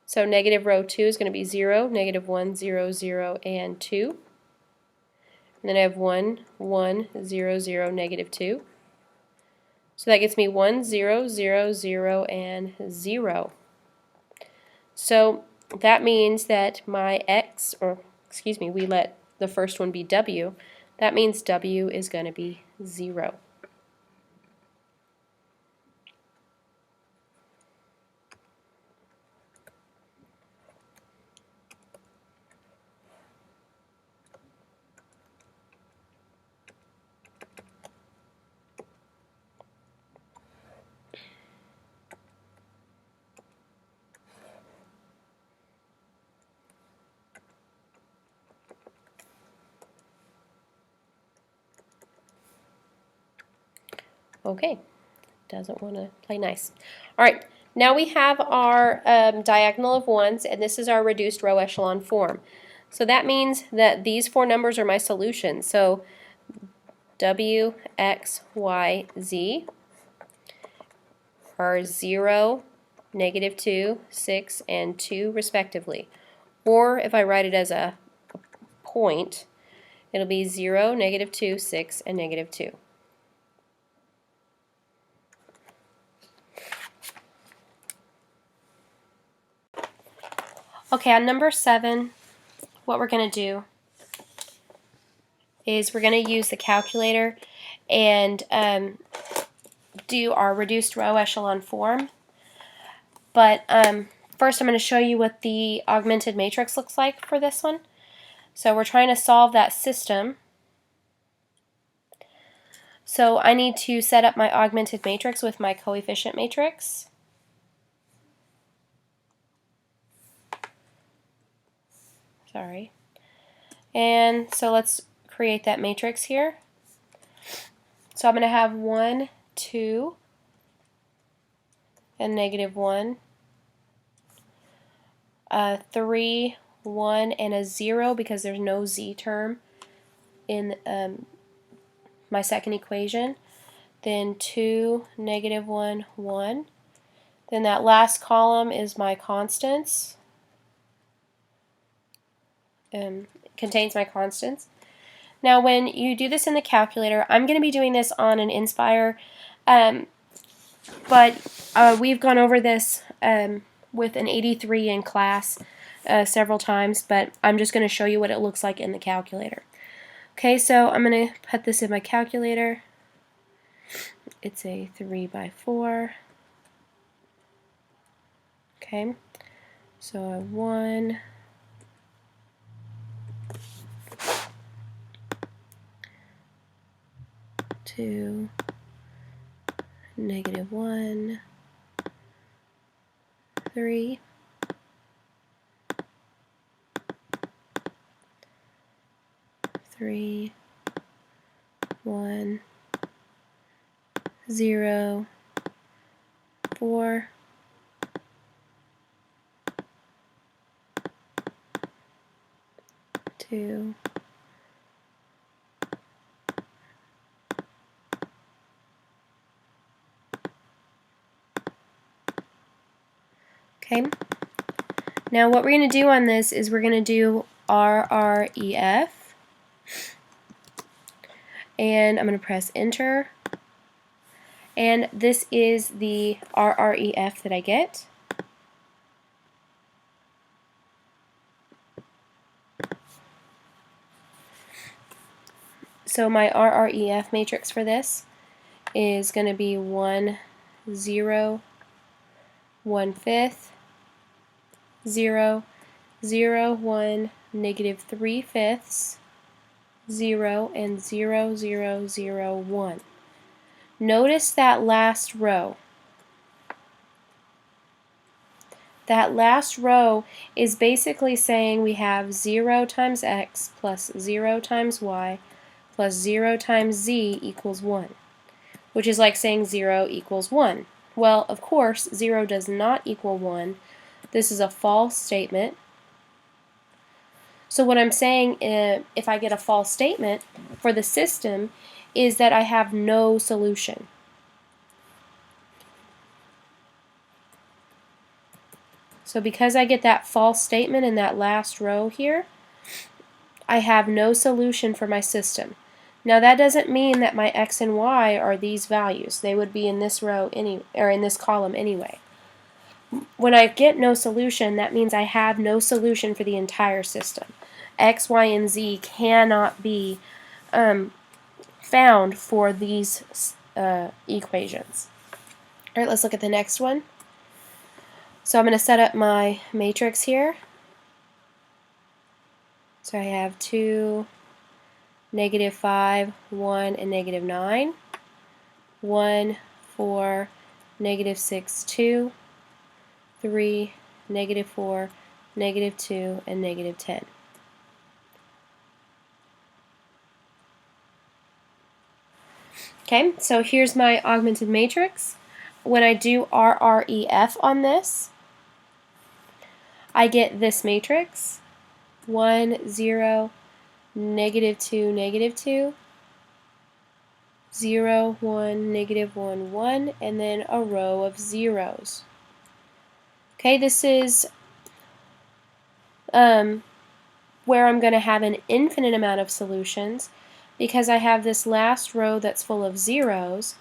So negative row 2 is going to be 0, negative 1, 0, 0, and 2. And then I have 1, 1, 0, 0, negative 2. So that gets me 1, 0, 0, 0, and 0. So that means that my x, or excuse me, we let the first one be w. That means w is going to be 0. Okay, doesn't want to play nice. All right, now we have our diagonal of 1s, and this is our reduced row echelon form. So that means that these 4 numbers are my solutions. So w, x, y, z are 0, negative 2, 6, and 2 respectively. Or if I write it as a point, it'll be 0, negative 2, 6, and negative 2. Okay, on number 7, what we're going to do is we're going to use the calculator and do our reduced row echelon form. But first I'm going to show you what the augmented matrix looks like for this one. So we're trying to solve that system. So I need to set up my augmented matrix with my coefficient matrix. Sorry. And so let's create that matrix here. So I'm going to have 1, 2, and negative 1, 3, 1, and a 0 because there's no z term in my second equation. Then 2, negative 1, 1. Then that last column is my constants. Contains my constants. Now when you do this in the calculator, I'm going to be doing this on an Inspire, but we've gone over this with an 83 in class several times, but I'm just going to show you what it looks like in the calculator. Okay, so I'm going to put this in my calculator. It's a 3 by 4. Okay, so a 1, 2, -1, 3, 3, 1, 0, 4, 2, okay. Now what we're going to do on this is we're going to do RREF, and I'm going to press enter, and this is the RREF that I get. So my RREF matrix for this is going to be 1, 0, 1/5, 0, 0, 1, -3/5, 0, and 0, 0, 0, 1. Notice that last row. That last row is basically saying we have 0 times x plus 0 times y plus 0 times z equals 1, which is like saying 0 equals 1. Well, of course, 0 does not equal 1. This is a false statement. So what I'm saying, if I get a false statement for the system, is that I have no solution. So because I get that false statement in that last row here, I have no solution for my system. Now that doesn't mean that my x and y are these values. They would be in this row or in this column anyway. When I get no solution, that means I have no solution for the entire system. X, y, and z cannot be found for these equations. Alright, let's look at the next one. So I'm going to set up my matrix here. So I have 2, -5, 1, and -9. 1, 4, -6, 2, 3, -4, -2, and -10. Okay, so here's my augmented matrix. When I do RREF on this, I get this matrix: 1, 0, -2, -2, 0, 1, -1, 1, and then a row of zeros. Okay, this is where I'm going to have an infinite amount of solutions because I have this last row that's full of zeros.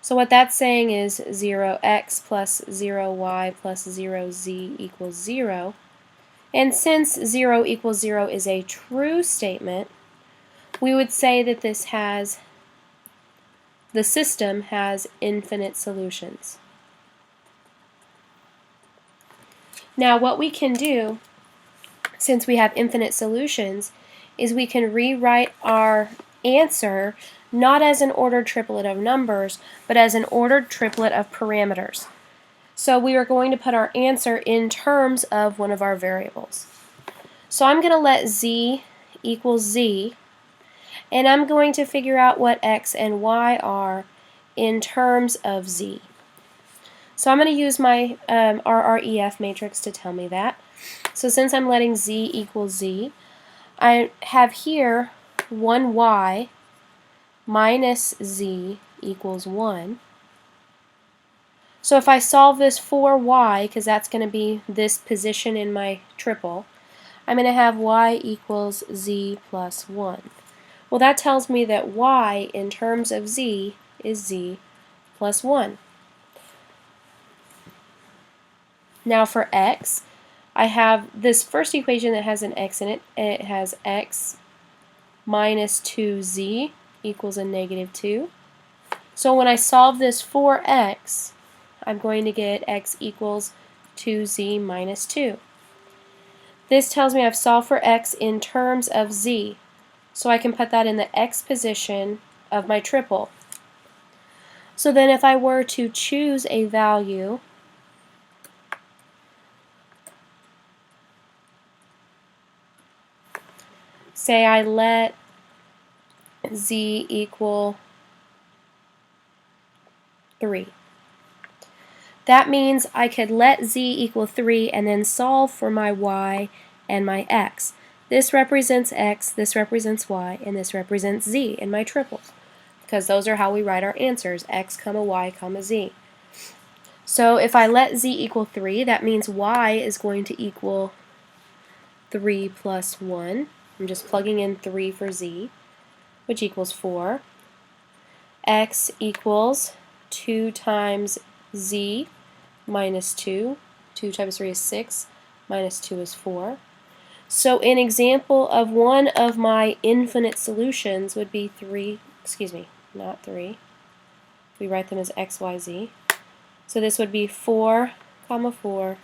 So what that's saying is 0x plus 0y plus 0z equals 0. And since 0 equals 0 is a true statement, we would say that the system has infinite solutions. Now what we can do, since we have infinite solutions, is we can rewrite our answer not as an ordered triplet of numbers, but as an ordered triplet of parameters. So we are going to put our answer in terms of one of our variables. So I'm going to let z equal z, and I'm going to figure out what x and y are in terms of z. So I'm going to use my RREF matrix to tell me that. So since I'm letting z equal z, I have here 1y minus z equals 1. So if I solve this for y, because that's going to be this position in my triple, I'm going to have y equals z plus 1, Well, that tells me that y in terms of z is z plus 1. Now for x, I have this first equation that has an x in it, and it has x minus 2z equals a negative 2. So when I solve this for x, I'm going to get x equals 2z minus 2. This tells me I've solved for x in terms of z, so I can put that in the x position of my triple. So then if I were to choose a value, say I let z equal 3. That means I could let z equal 3 and then solve for my y and my x. This represents x, this represents y, and this represents z in my triples, because those are how we write our answers, x comma y comma z. So if I let z equal 3, that means y is going to equal 3 plus 1. I'm just plugging in 3 for z, which equals 4. X equals 2 times z minus 2. 2 times 3 is 6, minus 2 is 4. So an example of one of my infinite solutions would be 3, not 3. We write them as x, y, z. So this would be 4, 4,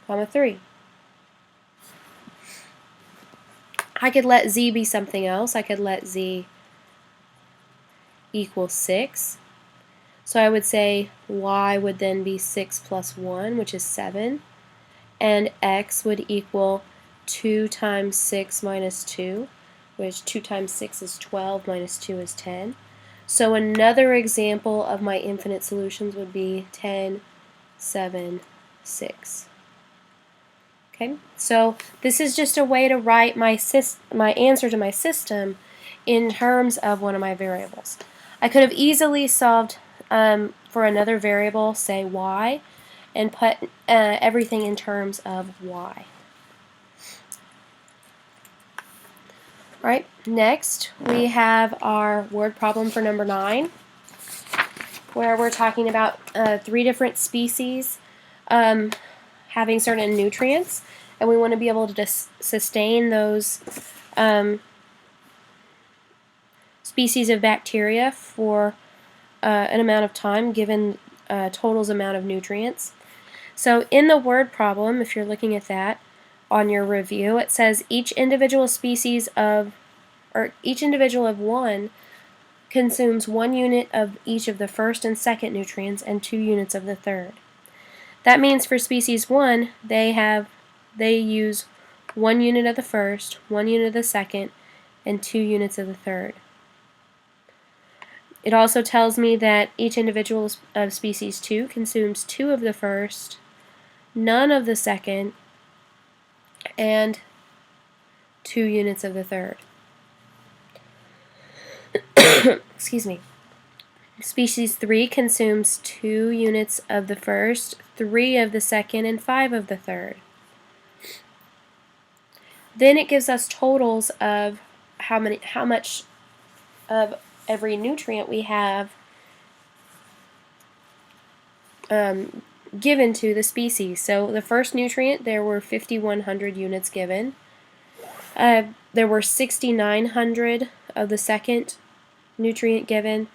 3. I could let z be something else. I could let z equal 6. So I would say y would then be 6 plus 1, which is 7, and x would equal 2 times 6 minus 2, which 2 times 6 is 12, minus 2 is 10. So another example of my infinite solutions would be 10, 7, 6. Okay, so this is just a way to write my answer to my system in terms of one of my variables. I could have easily solved for another variable, say y, and put everything in terms of y. Alright, next we have our word problem for number 9, where we're talking about 3 different species having certain nutrients, and we want to be able to sustain those species of bacteria for an amount of time given total's amount of nutrients. So in the word problem, if you're looking at that on your review, it says each individual of one consumes 1 unit of each of the first and second nutrients and 2 units of the third. That means for species 1, they use 1 unit of the first, 1 unit of the second, and 2 units of the third. It also tells me that each individual of species 2 consumes 2 of the first, none of the second, and 2 units of the third. Excuse me. Species 3 consumes 2 units of the first, 3 of the second, and 5 of the third. Then it gives us totals of how much of every nutrient we have given to the species. So the first nutrient, there were 5,100 units given. There were 6,900 of the second nutrient given,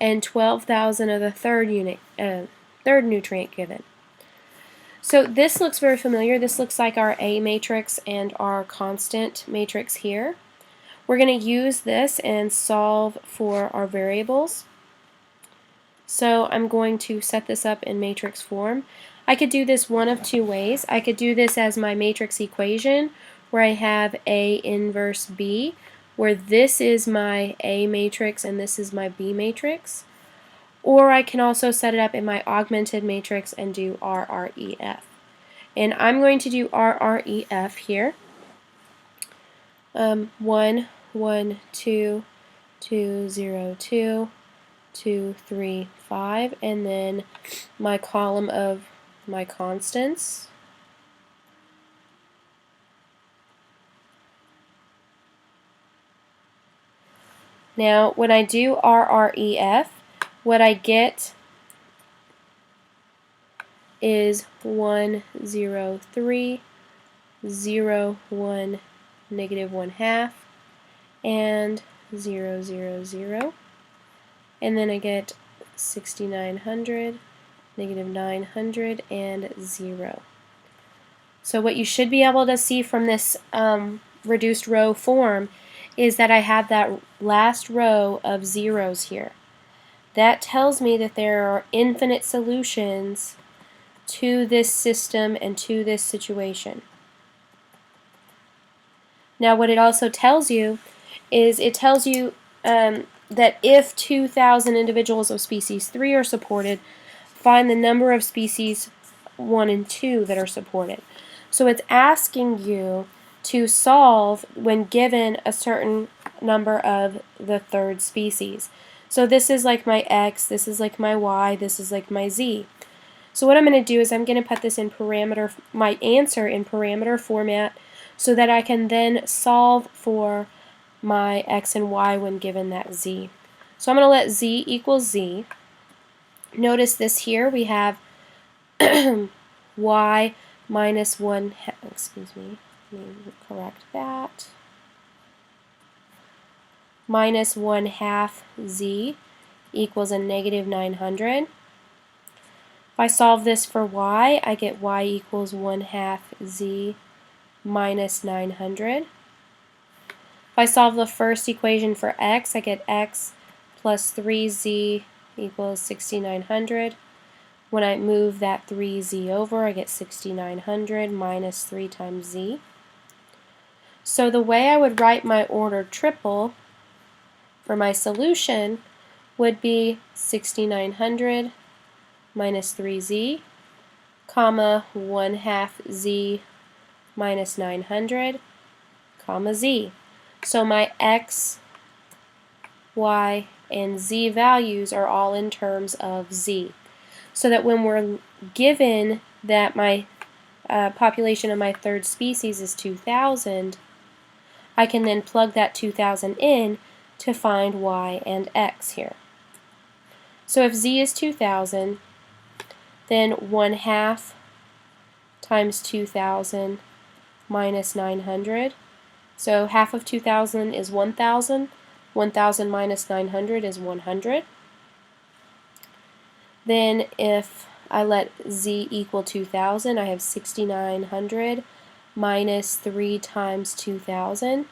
and 12,000 of the third nutrient given. So this looks very familiar. This looks like our A matrix and our constant matrix here. We're going to use this and solve for our variables. So I'm going to set this up in matrix form. I could do this one of 2 ways. I could do this as my matrix equation, where I have A inverse B, where this is my A matrix and this is my B matrix. Or I can also set it up in my augmented matrix and do RREF. And I'm going to do RREF here. 1, 1, 2, 2, 0, 2, 2, 3, 5, and then my column of my constants. Now, when I do RREF, what I get is 1, 0, 3, 0, 1, negative 1/2, and 0, 0, 0. And then I get 6,900, negative 900, and 0. So what you should be able to see from this reduced row form is that I have that last row of zeros here. That tells me that there are infinite solutions to this system and to this situation. Now what it also tells you is it tells you that if 2,000 individuals of species 3 are supported, find the number of species 1 and 2 that are supported. So it's asking you to solve when given a certain number of the third species. So this is like my x, this is like my y, this is like my z. So what I'm going to do is I'm going to put this in parameter, my answer in parameter format, so that I can then solve for my x and y when given that z. So I'm going to let z equal z. Notice this here we have y minus 1, excuse me, let me correct that, minus 1/2 z equals a negative 900. If I solve this for y, I get y equals 1/2 z minus 900. If I solve the first equation for x, I get x plus 3z equals 6,900. When I move that 3z over, I get 6,900 minus 3 times z. So the way I would write my ordered triple for my solution would be 6,900 minus 3z, comma 1/2 z minus 900, comma z. So my x, y, and z values are all in terms of z. So that when we're given that my population of my third species is 2,000, I can then plug that 2,000 in to find y and x here. So if z is 2,000, then 1/2 times 2,000 minus 900. So half of 2,000 is 1,000. 1,000 minus 900 is 100. Then if I let z equal 2,000, I have 6,900 minus 3 times 2,000.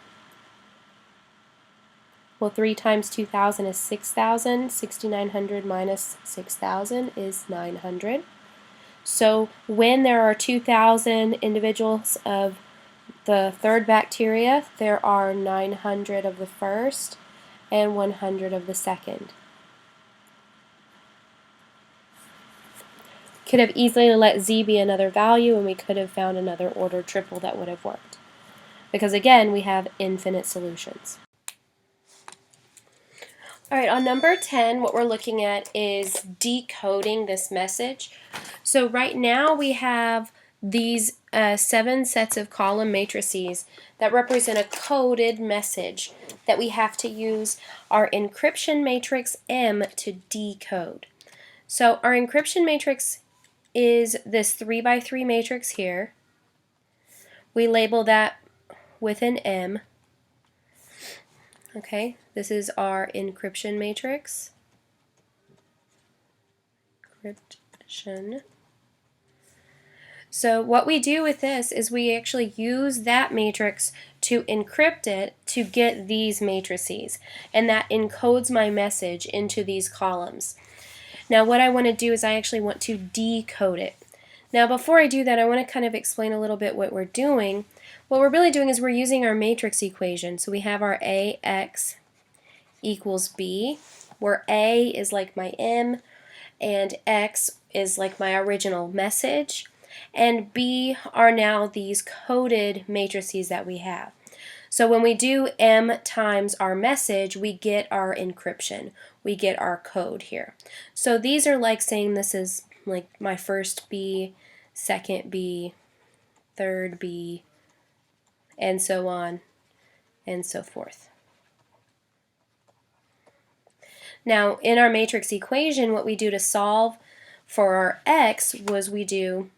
Well, 3 times 2,000 is 6,000. 6,900 minus 6,000 is 900. So when there are 2,000 individuals of the third bacteria, there are 900 of the first and 100 of the second. Could have easily let z be another value and we could have found another ordered triple that would have worked. Because again, we have infinite solutions. Alright, on number 10, what we're looking at is decoding this message. So right now we have these 7 sets of column matrices that represent a coded message that we have to use our encryption matrix M to decode. So our encryption matrix is this 3 by 3 matrix here. We label that with an M. Okay, this is our encryption matrix. Encryption. So what we do with this is we actually use that matrix to encrypt it to get these matrices, and that encodes my message into these columns. Now what I want to do is I actually want to decode it. Now before I do that, I want to kind of explain a little bit what we're doing. What we're really doing is we're using our matrix equation. So we have our AX equals B, where A is like my M and X is like my original message, and B are now these coded matrices that we have. So when we do M times our message, we get our encryption. We get our code here. So these are like saying this is like my first B, second B, third B, and so on and so forth. Now, in our matrix equation, what we do to solve for our x was we do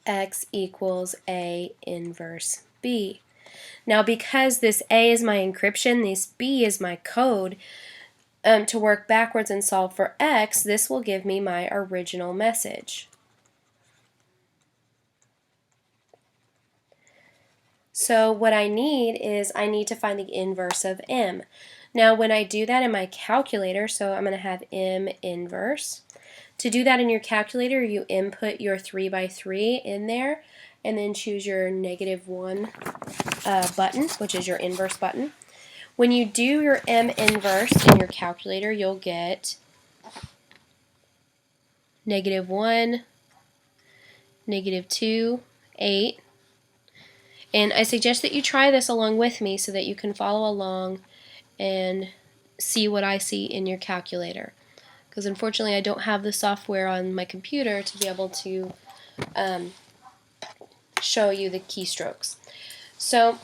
x equals A inverse B. Now, because this A is my encryption, this B is my code, to work backwards and solve for x, this will give me my original message. So what I need is I need to find the inverse of m. Now when I do that in my calculator, so I'm going to have m inverse. To do that in your calculator, you input your 3 by 3 in there and then choose your -1 button, which is your inverse button. When you do your m inverse in your calculator, you'll get -1, -2, 8. And I suggest that you try this along with me so that you can follow along and see what I see in your calculator. Because unfortunately I don't have the software on my computer to be able to show you the keystrokes. So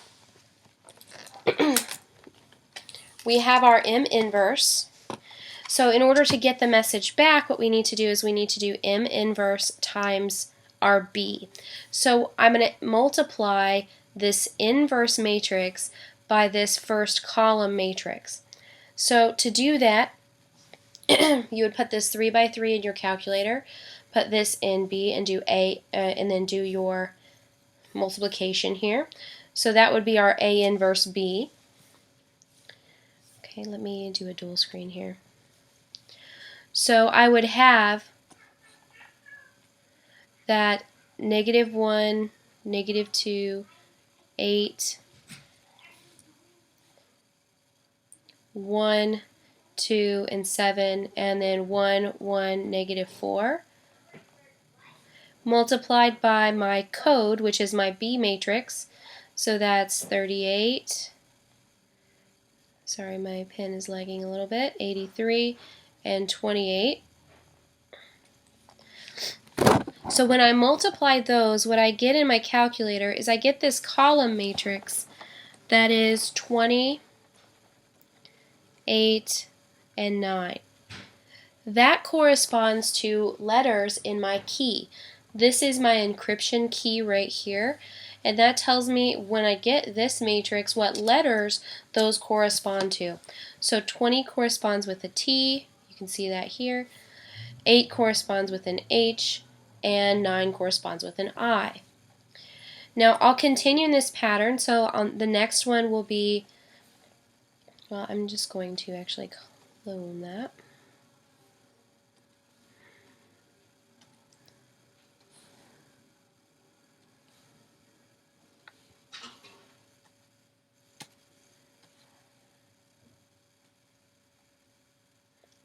we have our m inverse. So in order to get the message back, what we need to do is we need to do m inverse times our b. So I'm going to multiply this inverse matrix by this first column matrix. So to do that, you would put this 3 by 3 in your calculator, put this in B and do A, and then do your multiplication here. So that would be our A inverse B. Okay, let me do a dual screen here. So I would have that -1, -2, 8, 1, 2, and 7, and then 1, 1, -4, multiplied by my code, which is my B matrix. So that's 38. Sorry, my pen is lagging a little bit. 83 and 28. So when I multiply those, what I get in my calculator is I get this column matrix that is 20, 8, and 9. That corresponds to letters in my key. This is my encryption key right here, and that tells me when I get this matrix what letters those correspond to. So 20 corresponds with a T, you can see that here, 8 corresponds with an H, and 9 corresponds with an I. Now I'll continue in this pattern, so on the next one will be, well, I'm just going to actually clone that.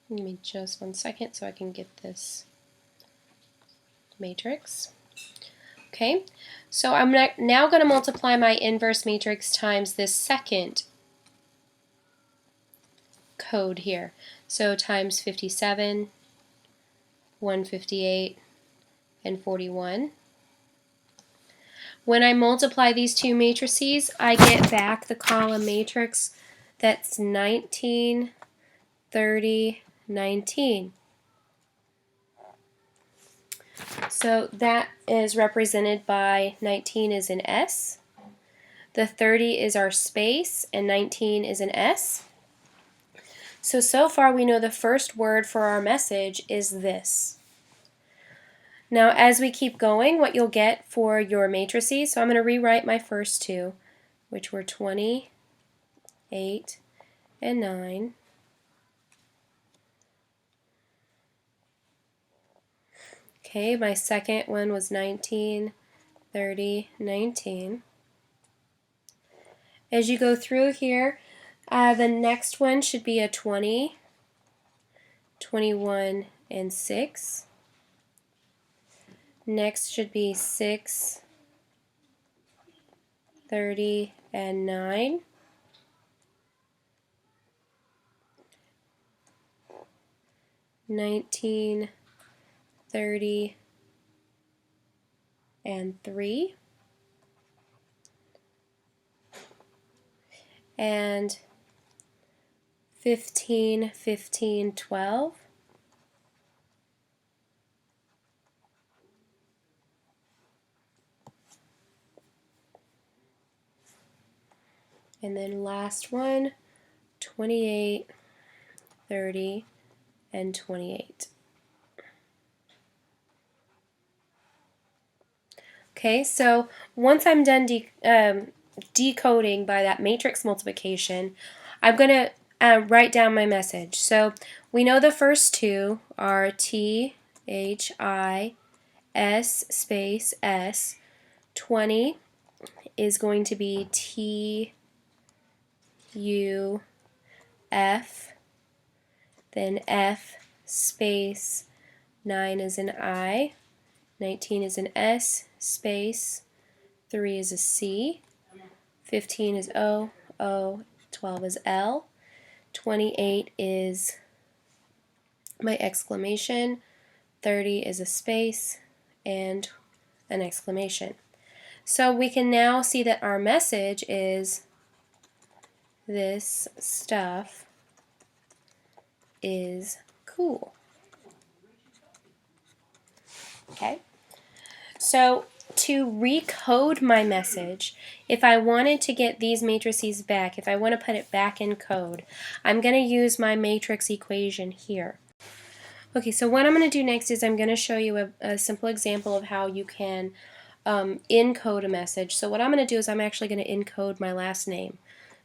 Give me just 1 second so I can get this matrix. Okay, so I'm now going to multiply my inverse matrix times this second code here. So times 57, 158, and 41. When I multiply these two matrices, I get back the column matrix that's 19, 30, 19. So that is represented by 19 is an S, the 30 is our space, and 19 is an S. So far we know the first word for our message is this. Now as we keep going, what you'll get for your matrices, so I'm going to rewrite my first two, which were 20, 8, and 9. Okay, my second one was 19, 30, 19. As you go through here, the next one should be a 20, 21, and 6. Next should be 6, 30, and 9. $19, 30, and 3. And 15, 15, 12. And then last one, 28, 30, and 28. Okay, so once I'm done decoding by that matrix multiplication, I'm going to write down my message. So we know the first two are THIS space S. 20 is going to be TUF, then F space 9 is an I, 19 is an S, space 3 is a C, 15 is O, 12 is L, 28 is my exclamation, 30 is a space, and an exclamation. So we can now see that our message is this stuff is cool. Okay? So to recode my message, if I wanted to get these matrices back, if I want to put it back in code, I'm going to use my matrix equation here. Okay, so what I'm going to do next is I'm going to show you a simple example of how you can encode a message. So what I'm going to do is I'm actually going to encode my last name.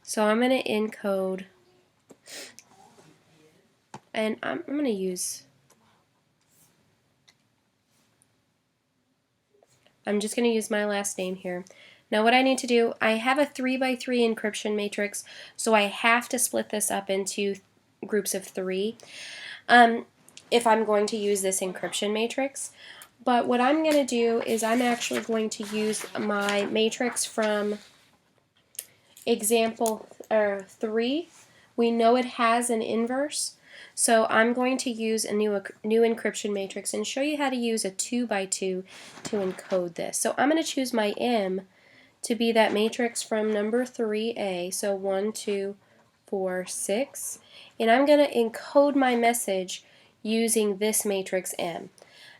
So I'm going to encode, and I'm going to use, I'm just going to use my last name here. Now what I need to do, I have a 3x3 encryption matrix, so I have to split this up into groups of 3 if I'm going to use this encryption matrix. But what I'm going to do is I'm actually going to use my matrix from example 3. We know it has an inverse, so I'm going to use a new encryption matrix and show you how to use a 2x2 to encode this. So I'm going to choose my M to be that matrix from number 3A, so 1, 2, 4, 6, and I'm going to encode my message using this matrix M.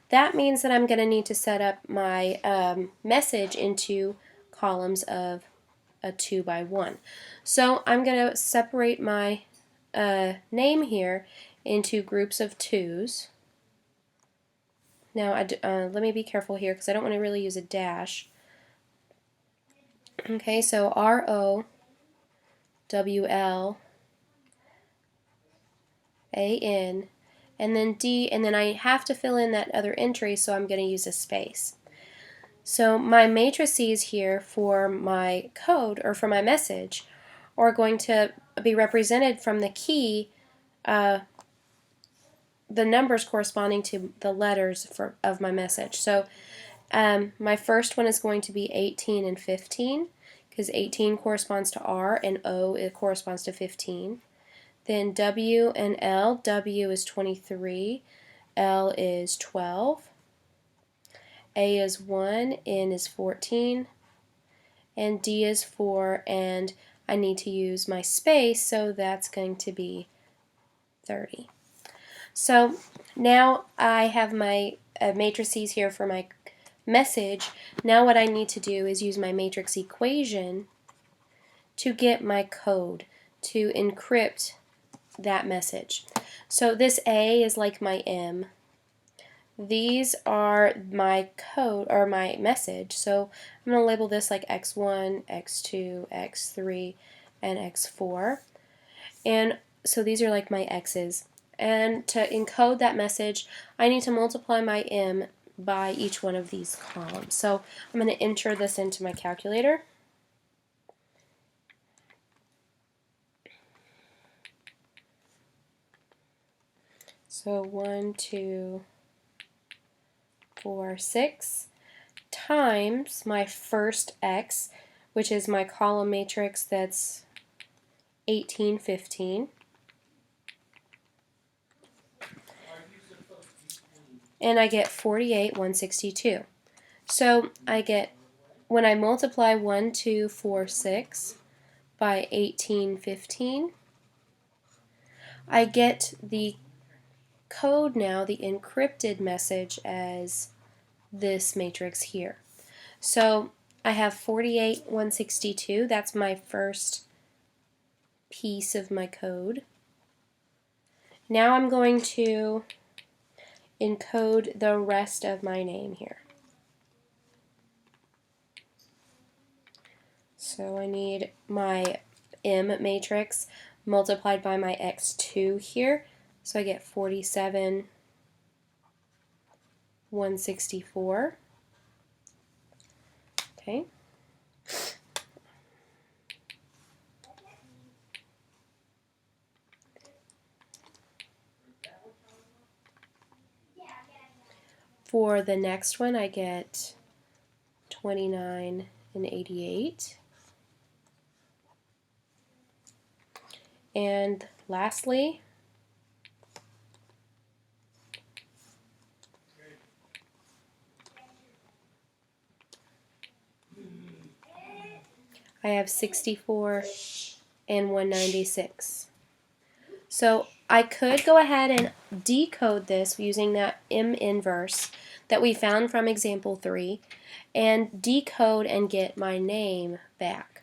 That means that I'm going to need to set up my message into columns of a 2x1. So I'm going to separate my name here into groups of 2s. Now let me be careful here because I don't want to really use a dash. Okay, so ROWLAN, and then D, and then I have to fill in that other entry, so I'm going to use a space. So my matrices here for my code, or for my message, are going to be represented from the key, the numbers corresponding to the letters of my message. So my first one is going to be 18 and 15, because 18 corresponds to R and O it corresponds to 15. Then W and L, W is 23, L is 12, A is 1, N is 14, and D is 4, and I need to use my space, so that's going to be 30. So now I have my matrices here for my message. Now what I need to do is use my matrix equation to get my code to encrypt that message. So this A is like my M. These are my code, or my message. So I'm going to label this like X1, X2, X3, and X4. And so these are like my X's. And to encode that message, I need to multiply my M by each one of these columns. So I'm going to enter this into my calculator. So 1, 2, 4, 6 times my first X, which is my column matrix that's 18, 15. And I get 48, 162. So I get, when I multiply 1, 2, 4, 6 by 18, 15, I get the code now, the encrypted message, as this matrix here. So I have 48,162. That's my first piece of my code. Now I'm going to encode the rest of my name here. So I need my M matrix multiplied by my x2 here. So I get 47,164. Okay. For the next one, I get 29 and 88. And lastly, I have 64 and 196. So I could go ahead and decode this using that M inverse that we found from example 3 and decode and get my name back.